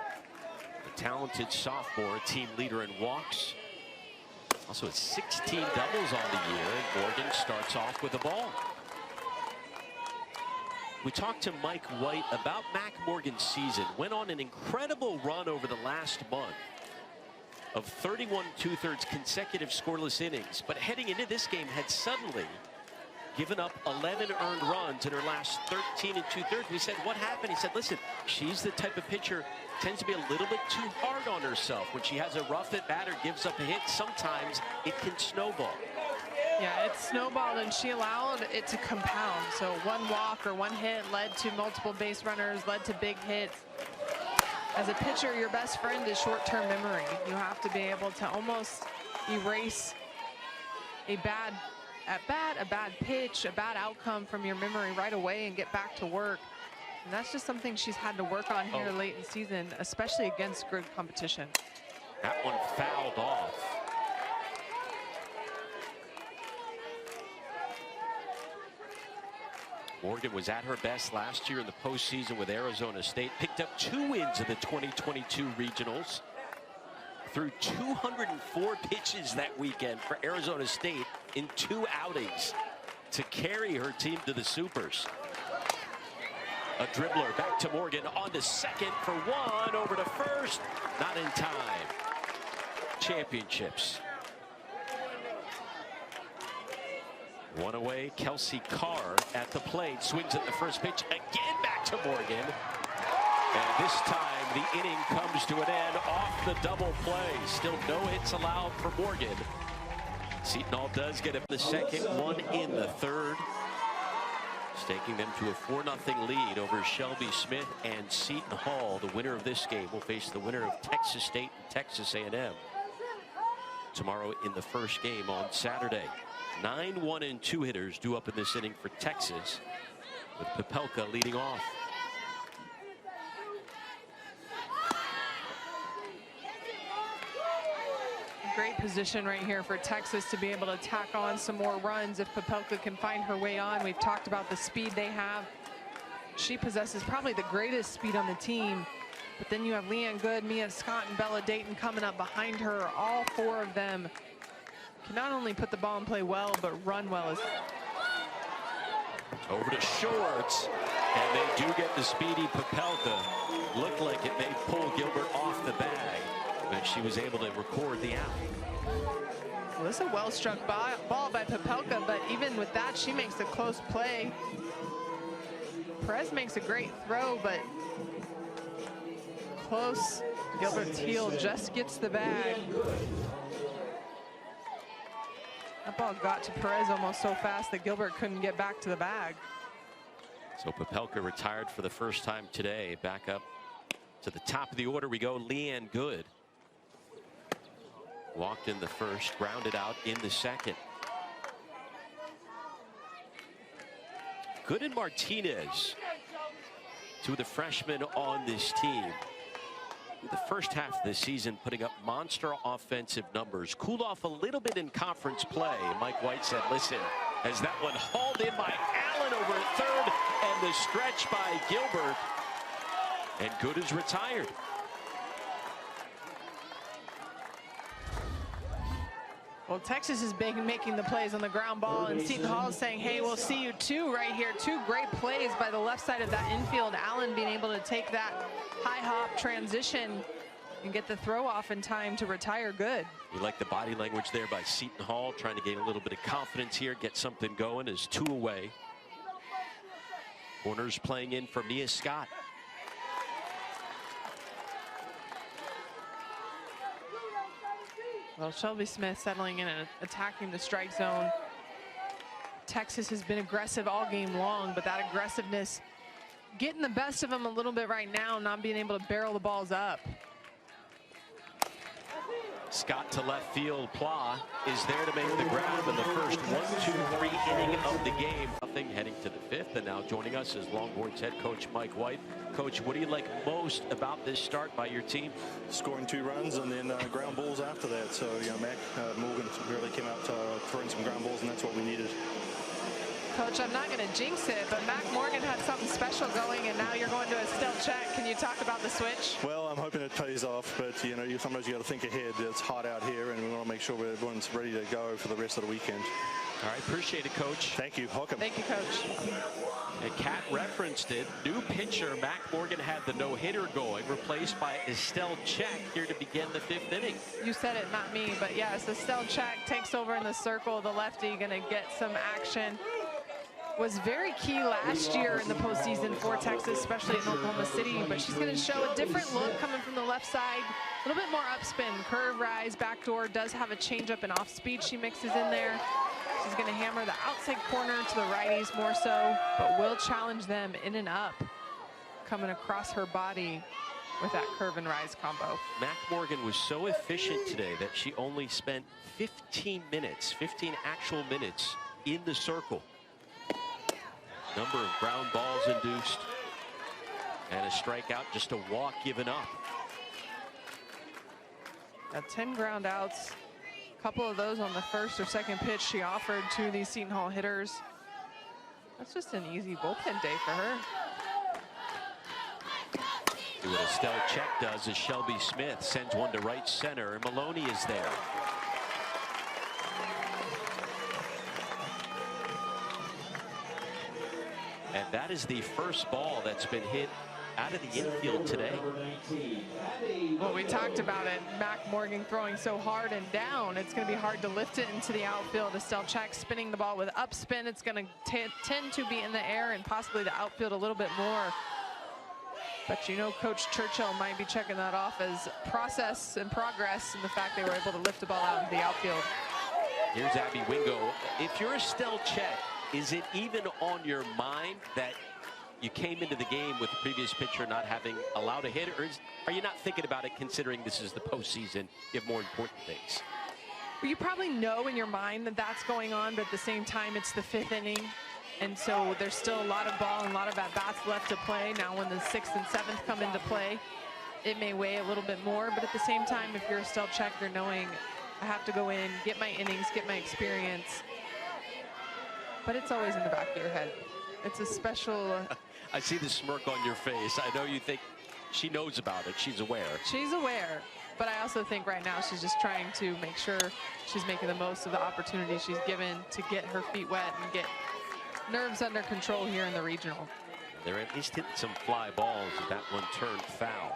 a talented sophomore, team leader in walks. Also has 16 doubles on the year, and Morgan starts off with the ball. We talked to Mike White about Mac Morgan's season. Went on an incredible run over the last month of 31 2/3 consecutive scoreless innings, but heading into this game had suddenly given up 11 earned runs in her last 13 2/3. We said, what happened? He said, listen, she's the type of pitcher tends to be a little bit too hard on herself. When she has a rough at bat or gives up a hit, sometimes it can snowball. Yeah, it snowballed, and she allowed it to compound. So 1 walk or 1 hit led to multiple base runners, led to big hits. As a pitcher, your best friend is short-term memory. You have to be able to almost erase a bad at-bat, a bad pitch, a bad outcome from your memory right away and get back to work. And that's just something she's had to work on here late in the season, especially against good competition. That one fouled off. Morgan was at her best last year in the postseason with Arizona State. Picked up 2 wins in the 2022 regionals. Threw 204 pitches that weekend for Arizona State in 2 outings to carry her team to the Supers. A dribbler back to Morgan on to second for 1, over to first. Not in time. Championships. One away, Kelsey Carr at the plate, swings at the first pitch, again back to Morgan. And this time the inning comes to an end off the double play. Still no hits allowed for Morgan. Seton Hall does get up the second, one in the third, staking them to a 4-0 lead over Shelby Smith and Seton Hall. The winner of this game will face the winner of Texas State and Texas A&M tomorrow in the first game on Saturday. 9 1 and 2 hitters due up in this inning for Texas, with Popelka leading off. Great position right here for Texas to be able to tack on some more runs if Popelka can find her way on. We've talked about the speed they have. She possesses probably the greatest speed on the team. But then you have Leanne Good, Mia Scott, and Bella Dayton coming up behind her. All four of them can not only put the ball in play well, but run well as over to Shorts, and they do get the speedy Popelka. Looked like it may pull Gilbert off the bag, but she was able to record the out. Well, this is a well-struck ball by Popelka, but even with that, she makes a close play. Perez makes a great throw, but close. Gilbert's heel just gets the bag. That ball got to Perez almost so fast that Gilbert couldn't get back to the bag. So Popelka retired for the first time today. Back up to the top of the order we go. Leanne Good walked in the first, grounded out in the second. Good and Martinez, two of the freshmen on this team. The first half of the season putting up monster offensive numbers. Cooled off a little bit in conference play. Mike White said, listen, as that one hauled in by Allen over at third, and the stretch by Gilbert, and Good is retired. Well, Texas is making the plays on the ground ball, and Seton Hall is saying, hey, we'll see you two right here. Two great plays by the left side of that infield. Allen being able to take that high hop transition and get the throw off in time to retire Good. You like the body language there by Seton Hall, trying to gain a little bit of confidence here, get something going as two away. Corners playing in for Mia Scott. Well, Shelby Smith settling in and attacking the strike zone. Texas has been aggressive all game long, but that aggressiveness getting the best of them a little bit right now, not being able to barrel the balls up. Scott to left field. Pla is there to make the grab in the first 1-2-3 inning of the game. Nothing heading to the fifth, and now joining us is Longhorns head coach Mike White. Coach, what do you like most about this start by your team? Scoring 2 runs and then ground balls after that. So, you know, Mac Morgan really came out throwing some ground balls, and that's what we needed. Coach, I'm not going to jinx it, but Mac Morgan had something special going, and now you're going to a stealth check. Can you talk about the switch? Well, I'm hoping it pays off, but you know, sometimes you got to think ahead. It's hot out here, and we want to make sure everyone's ready to go for the rest of the weekend. All right, appreciate it, Coach. Thank you. Welcome. Thank you, Coach. And Kat referenced it. New pitcher Mac Morgan had the no-hitter going, replaced by Estelle Check here to begin the 5th inning. You said it, not me, but yes, Estelle Check takes over in the circle. The lefty going to get some action. Was very key last year in the postseason for Texas, especially in Oklahoma City, but she's going to show a different look coming from the left side. A little bit more upspin, curve, rise, backdoor, does have a changeup and off speed she mixes in there. She's going to hammer the outside corner to the righties more so, but will challenge them in and up, coming across her body with that curve and rise combo. Mac Morgan was so efficient today that she only spent 15 actual minutes in the circle. Number of ground balls induced, and a strikeout, just a walk given up. 10 ground outs, a couple of those on the first or second pitch she offered to these Seton Hall hitters. That's just an easy bullpen day for her. See what Estelle Check does as Shelby Smith sends one to right center, and Maloney is there. And that is the first ball that's been hit out of the infield today. Well, we talked about it. Mac Morgan throwing so hard and down, it's going to be hard to lift it into the outfield. Estelle Check spinning the ball with upspin. It's going to tend to be in the air and possibly the outfield a little bit more. But you know, Coach Churchill might be checking that off as process and progress, and the fact they were able to lift the ball out into the outfield. Here's Abby Wingo. If you're Estelle Check, is it even on your mind that you came into the game with the previous pitcher not having allowed a hit, or are you not thinking about it considering this is the postseason? You have more important things. Well, you probably know in your mind that that's going on, but at the same time, it's the 5th inning. And so there's still a lot of ball and a lot of at-bats left to play. Now when the 6th and 7th come into play, it may weigh a little bit more. But at the same time, if you're a Estelle Check, you're knowing I have to go in, get my innings, get my experience. But it's always in the back of your head. It's a special... I see the smirk on your face. I know you think she knows about it. She's aware. She's aware. But I also think right now she's just trying to make sure she's making the most of the opportunity she's given to get her feet wet and get nerves under control here in the regional. They're at least hitting some fly balls, and that one turned foul.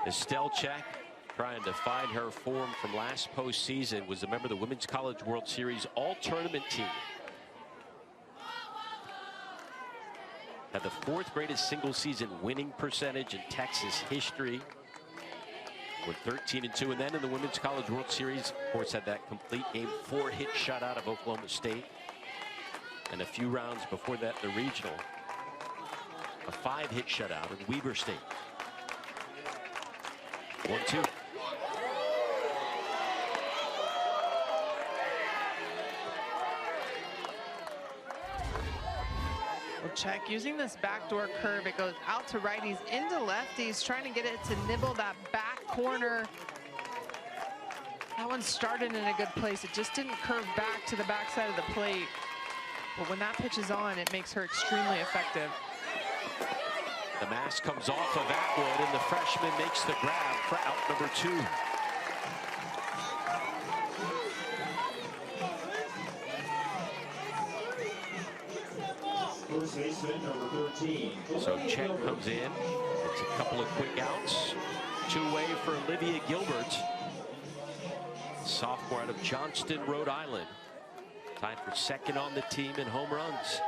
Estelle Check, trying to find her form from last postseason, was a member of the Women's College World Series all-tournament team. Had the 4th greatest single-season winning percentage in Texas history, with 13-2, and then in the Women's College World Series, of course, had that complete game 4-hit shutout of Oklahoma State, and a few rounds before that, the regional, a 5-hit shutout in Weber State. 1-2. Well, Check using this backdoor curve. It goes out to righties, into lefties, trying to get it to nibble that back corner. That one started in a good place. It just didn't curve back to the backside of the plate. But when that pitch is on, it makes her extremely effective. The mask comes off of Atwood, and the freshman makes the grab for out number 2. First baseman, number 13. So Check comes in. It's a couple of quick outs. 2-way for Olivia Gilbert, sophomore out of Johnston, Rhode Island. Tied for 2nd on the team in home runs.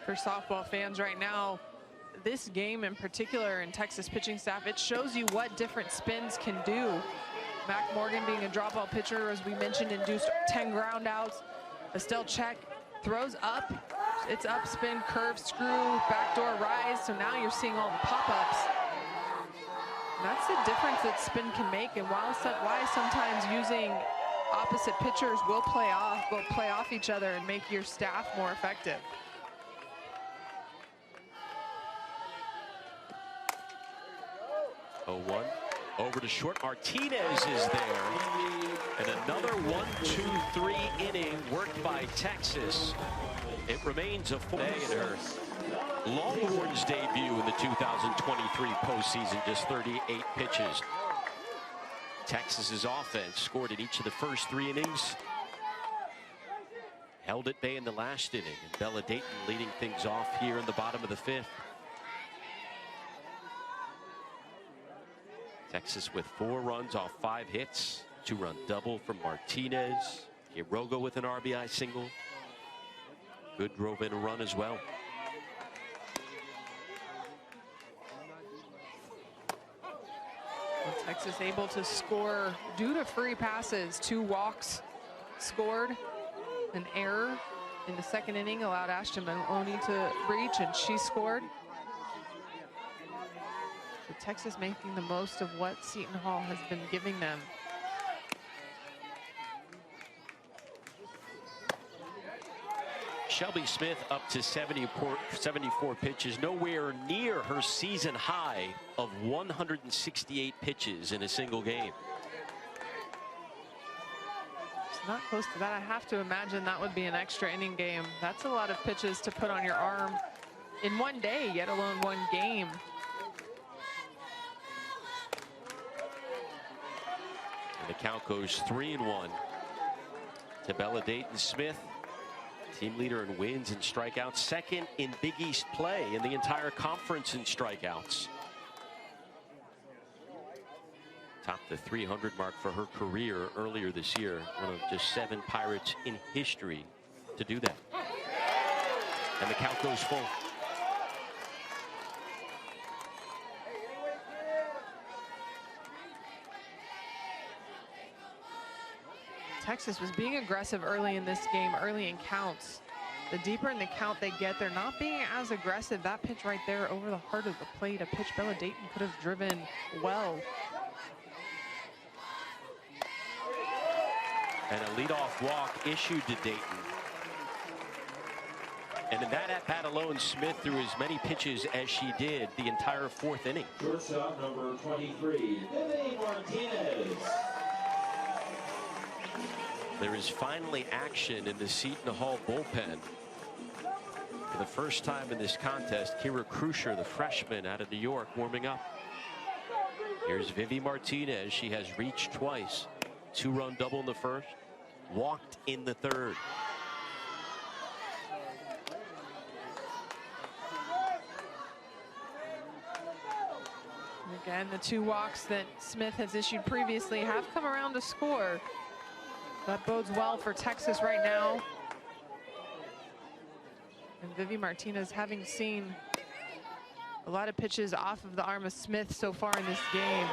For softball fans right now, this game in particular, and Texas pitching staff, it shows you what different spins can do. Mac Morgan, being a drop ball pitcher, as we mentioned, induced 10 ground outs. Estelle Check throws up. It's up spin, curve, screw, backdoor rise. So now you're seeing all the pop-ups. That's the difference that spin can make, and why sometimes using opposite pitchers will play off each other and make your staff more effective. Oh, 1 over to short. Martinez is there, and another 1-2-3 inning worked by Texas. It remains a 4-day in her Longhorns debut in the 2023 postseason, just 38 pitches. Texas's offense scored in each of the first 3 innings, held at bay in the last inning, and Bella Dayton leading things off here in the bottom of the 5th. Texas with 4 runs off 5 hits, 2-run double from Martinez. Quiroga with an RBI single. Good drove in a run as well. Texas able to score due to free passes. 2 walks scored. An error in the 2nd inning allowed Ashton Maloney to reach, and she scored. So Texas making the most of what Seton Hall has been giving them. Shelby Smith up to 74 pitches, nowhere near her season high of 168 pitches in a single game. It's not close to that. I have to imagine that would be an extra inning game. That's a lot of pitches to put on your arm in one day, yet alone one game. And the count goes 3-1 to Bella Dayton Smith. Team leader in wins and strikeouts, second in Big East play in the entire conference in strikeouts. Topped the 300 mark for her career earlier this year. One of just 7 Pirates in history to do that. And the count goes full. Texas was being aggressive early in this game, early in counts. The deeper in the count they get, they're not being as aggressive. That pitch right there over the heart of the plate, a pitch Bella Dayton could have driven well. And a leadoff walk issued to Dayton. And in that at-bat alone, Smith threw as many pitches as she did the entire 4th inning. Shortstop number 23, Vivi Martinez. There is finally action in the Seton Hall bullpen. For the first time in this contest, Kira Krusher, the freshman out of New York, warming up. Here's Vivi Martinez. She has reached twice. 2-run double in the first, walked in the 3rd. Again, the 2 walks that Smith has issued previously have come around to score. That bodes well for Texas right now. And Vivi Martinez, having seen a lot of pitches off of the arm of Smith so far in this game.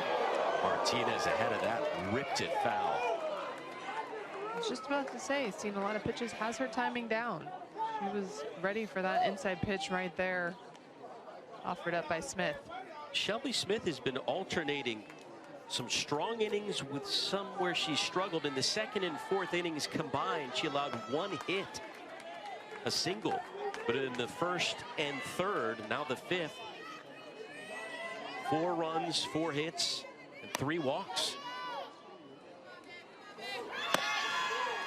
Martinez ahead of that, ripped it foul. I was just about to say, seen a lot of pitches, has her timing down. She was ready for that inside pitch right there, offered up by Smith. Shelby Smith has been alternating some strong innings with some where she struggled. In the 2nd and 4th innings combined, she allowed 1 hit, a single. But in the 1st and 3rd, now the 5th, 4 runs, 4 hits, and 3 walks.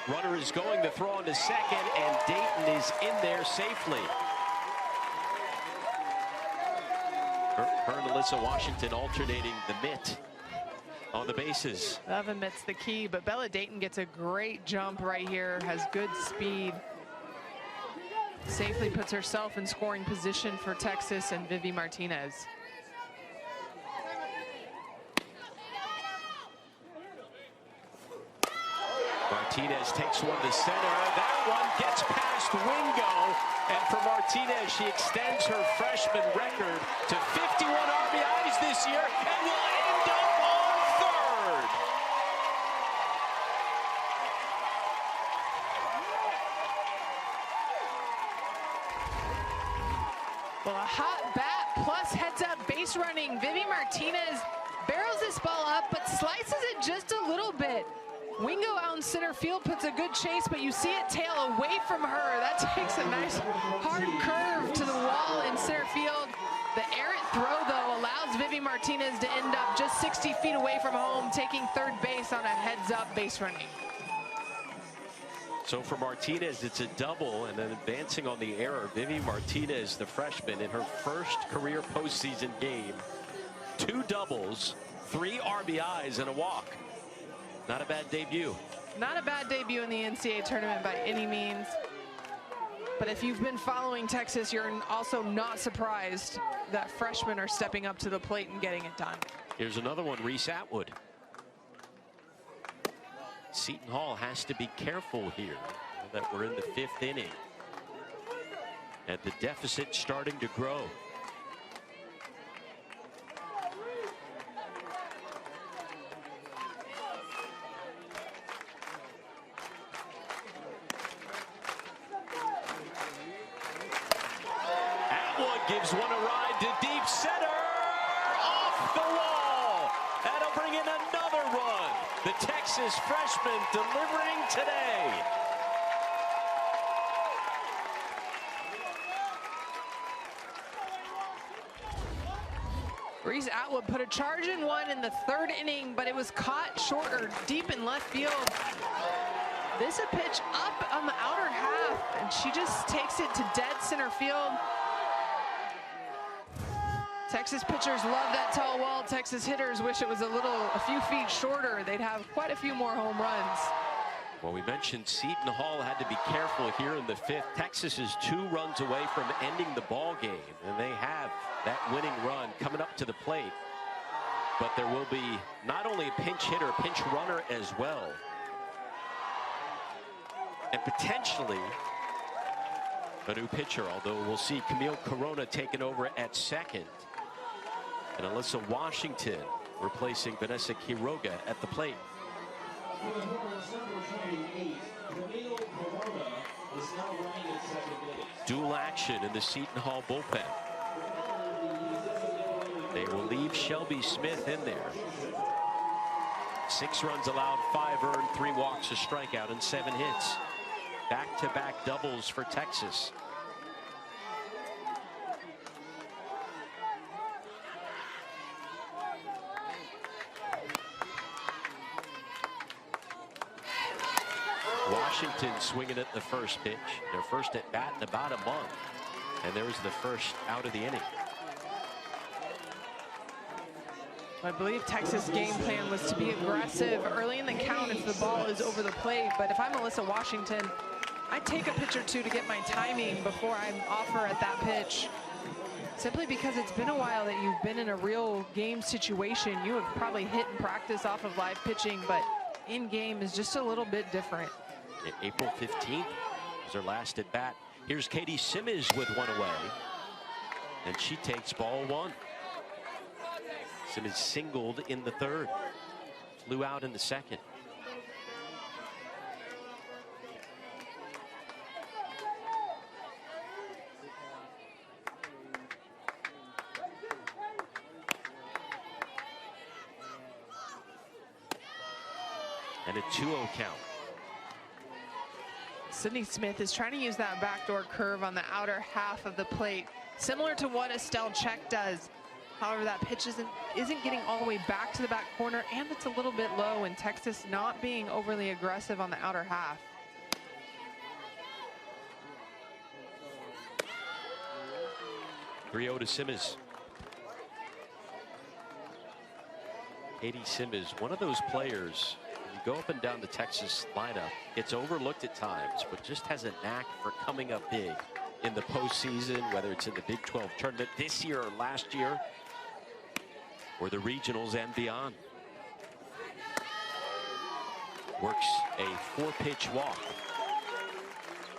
Runner is going to throw on to second, and Dayton is in there safely. Her and Alyssa Washington alternating the mitt on the bases. Love admits the key, but Bella Dayton gets a great jump right here, has good speed. Safely puts herself in scoring position for Texas and Vivi Martinez. Martinez takes one to center. That one gets past Wingo. And for Martinez, she extends her freshman record to 51 RBIs this year and will end up on 3rd. Well, a hot bat plus heads-up base running. Vivi Martinez barrels this ball up, but slices it just a little bit. Wingo out in center field puts a good chase, but you see it tail away from her. That takes a nice hard curve to the wall in center field. The errant throw, though, allows Vivi Martinez to end up just 60 feet away from home, taking 3rd base on a heads-up base running. So for Martinez, it's a double, and then advancing on the error, Vivi Martinez, the freshman, in her first career postseason game, 2 doubles, 3 RBIs, and a walk. Not a bad debut. Not a bad debut in the NCAA tournament by any means. But if you've been following Texas, you're also not surprised that freshmen are stepping up to the plate and getting it done. Here's another one, Reese Atwood. Seton Hall has to be careful here that we're in the 5th inning. And the deficit starting to grow. Gives one a ride to deep center, off the wall. That'll bring in another run. The Texas freshman delivering today. Reese Atwood put a charge in one in the 3rd inning, but it was caught short or deep in left field. This a pitch up on the outer half, and she just takes it to dead center field. Texas pitchers love that tall wall. Texas hitters wish it was a few feet shorter. They'd have quite a few more home runs. Well, we mentioned Seton Hall had to be careful here in the 5th. Texas is 2 runs away from ending the ball game, and they have that winning run coming up to the plate. But there will be not only a pinch hitter, a pinch runner as well, and potentially a new pitcher, although we'll see Camille Corona taking over at second and Alyssa Washington replacing Vanessa Quiroga at the plate. Dual action in the Seton Hall bullpen. They will leave Shelby Smith in there. 6 runs allowed, 5 earned, 3 walks, a strikeout, and 7 hits. Back-to-back doubles for Texas. Washington swinging at the first pitch. Their first at bat in about a month. And there was the first out of the inning. I believe Texas' game plan was to be aggressive early in the count if the ball is over the plate. But if I'm Alyssa Washington, I take a pitch or two to get my timing before I offer at that pitch. Simply because it's been a while that you've been in a real game situation. You have probably hit and practice off of live pitching, but in game is just a little bit different. April 15th is her last at bat. Here's Katie Simmons with one away, and she takes ball 1. Simmons singled in the 3rd, flew out in the 2nd. And a 2-0 count. Sydney Smith is trying to use that backdoor curve on the outer half of the plate, similar to what Estelle Check does. However, that pitch isn't getting all the way back to the back corner, and it's a little bit low, and Texas not being overly aggressive on the outer half. Three-0 to Simmons. Katie Simmons, one of those players, when you go up and down the Texas lineup, gets overlooked at times, but just has a knack for coming up big in the postseason, whether it's in the Big 12 tournament this year or last year, or the regionals and beyond. Works a 4-pitch walk.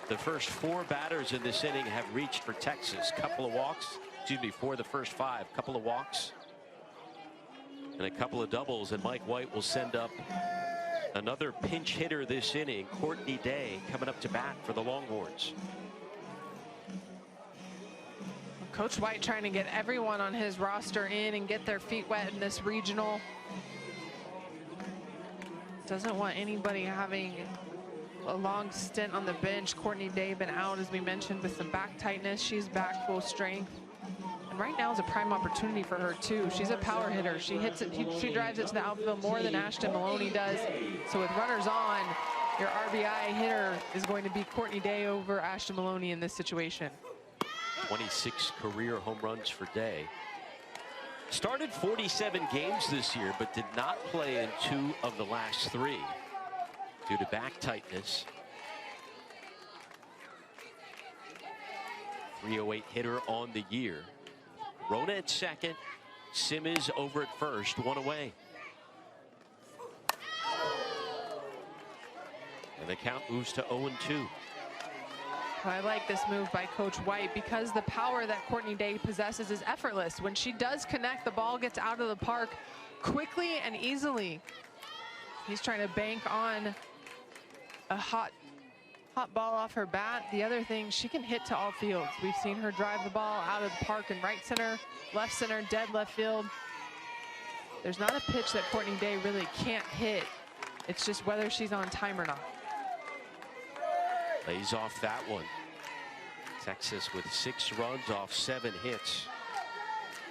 The first 4 batters in this inning have reached for Texas. Couple of walks, for the first 5, couple of walks and a couple of doubles, and Mike White will send up another pinch hitter this inning, Courtney Day, coming up to bat for the Longhorns. Coach White trying to get everyone on his roster in and get their feet wet in this regional. Doesn't want anybody having a long stint on the bench. Courtney Day been out, as we mentioned, with some back tightness. She's back full strength. And right now is a prime opportunity for her too. She's a power hitter. She hits it, she drives it to the outfield more than Ashton Maloney does. So with runners on, your RBI hitter is going to be Courtney Day over Ashton Maloney in this situation. 26 career home runs for Day. Started 47 games this year, but did not play in 2 of the last 3 due to back tightness. 308 hitter on the year. Rona at second, Simmons over at first, 1 away. And the count moves to 0-2. I like this move by Coach White because the power that Courtney Day possesses is effortless. When she does connect, the ball gets out of the park quickly and easily. He's trying to bank on a hot ball off her bat. The other thing, she can hit to all fields. We've seen her drive the ball out of the park in right center, dead left field. There's not a pitch that Courtney Day really can't hit. It's just whether she's on time or not. Lays off that one. Texas with 6 runs off 7 hits.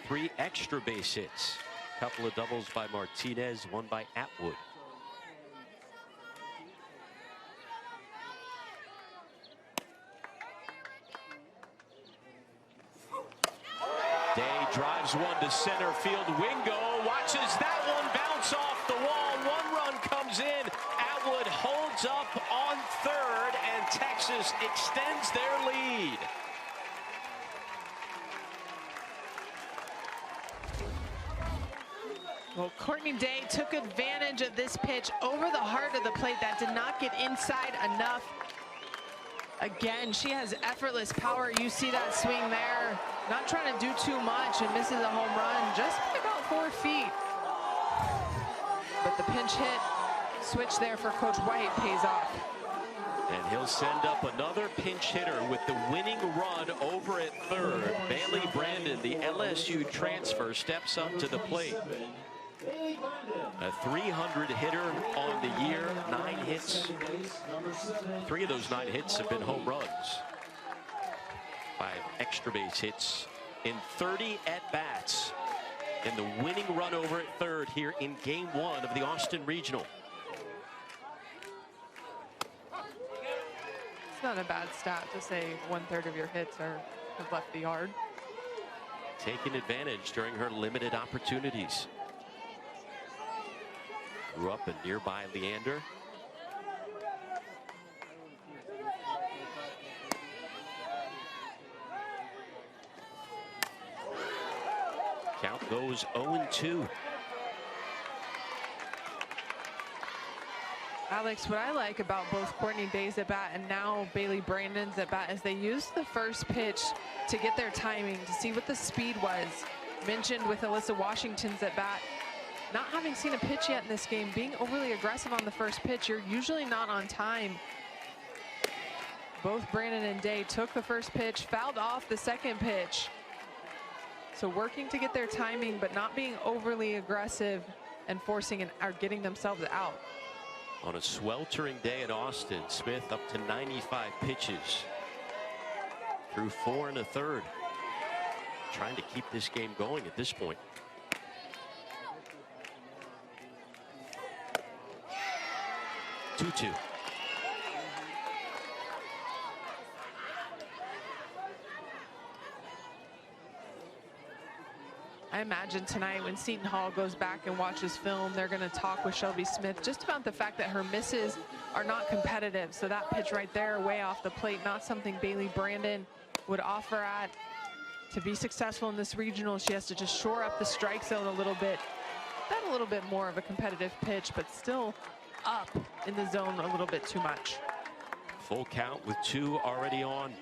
3 extra base hits. Couple of doubles by Martinez, 1 by Atwood. Day drives one to center field. Wingo watches that one bounce off the wall. 1 run comes in. Atwood holds up Texas extends their lead. Well, Courtney Day took advantage of this pitch over the heart of the plate that did not get inside enough. Again, she has effortless power. You see that swing there. Not trying to do too much and misses a home run just by about 4 feet. But the pinch hit switch there for Coach White pays off. And he'll send up another pinch hitter with the winning run over at third. Bailey Brandon, the LSU transfer, steps up to the plate. A 300 hitter on the year, 9 hits. 3 of those 9 hits have been home runs. 5 extra base hits in 30 at-bats. And the winning run over at third here in Game 1 of the Austin Regional. It's not a bad stat to say 1/3 of your hits have left the yard. Taking advantage during her limited opportunities. Grew up in nearby Leander. Count goes 0-2. Alex, what I like about both Courtney Day's at bat and now Bailey Brandon's at bat is they used the first pitch to get their timing, to see what the speed was. Mentioned with Alyssa Washington's at bat, not having seen a pitch yet in this game, being overly aggressive on the first pitch. You're usually not on time. Both Brandon and Day took the first pitch, fouled off the second pitch. So working to get their timing, but not being overly aggressive and forcing or getting themselves out. On a sweltering day in Austin, Smith up to 95 pitches. Through 4 1/3. Trying to keep this game going at this point. Two. I imagine tonight when Seton Hall goes back and watches film, they're going to talk with Shelby Smith just about the fact that her misses are not competitive. So that pitch right there, way off the plate, not something Bailey Brandon would offer at. To be successful in this regional, she has to just shore up the strike zone a little bit. That a little bit more of a competitive pitch, but still up in the zone a little bit too much. Full count with 2 already on.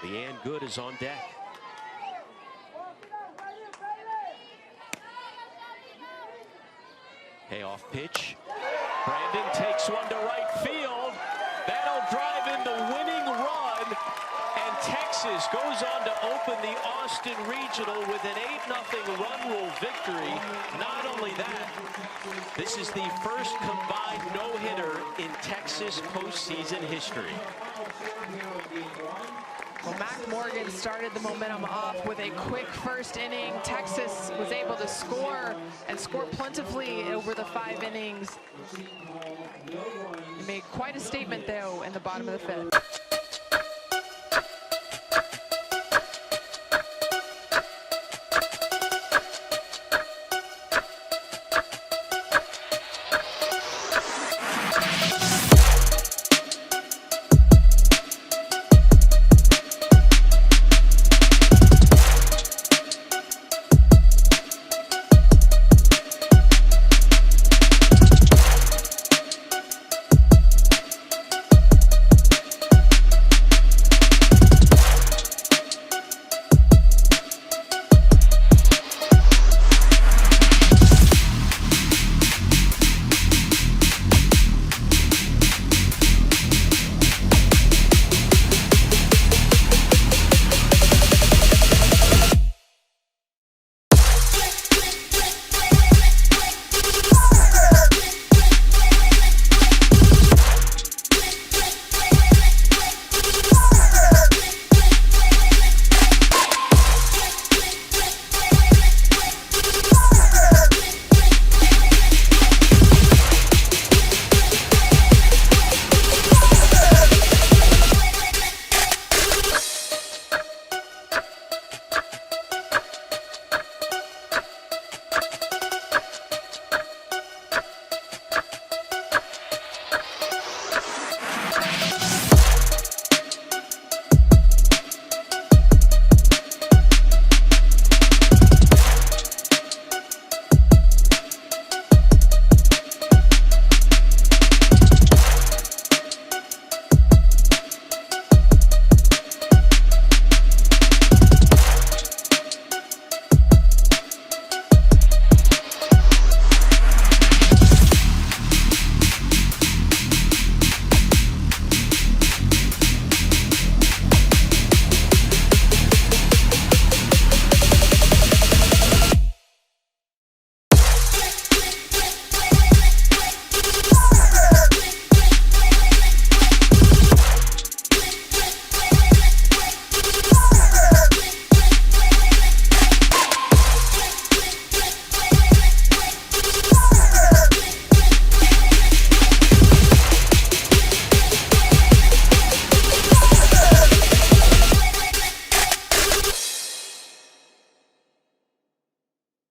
Leanne Good is on deck. Payoff pitch. Brandon takes one to right field. That'll drive in the winning run. And Texas goes on to open the Austin Regional with an 8-0 run rule victory. Not only that, this is the first combined no-hitter in Texas postseason history. Well, Mac Morgan started the momentum off with a quick first inning. Texas was able to score and score plentifully over the 5 innings. He made quite a statement, though, in the bottom of the 5th.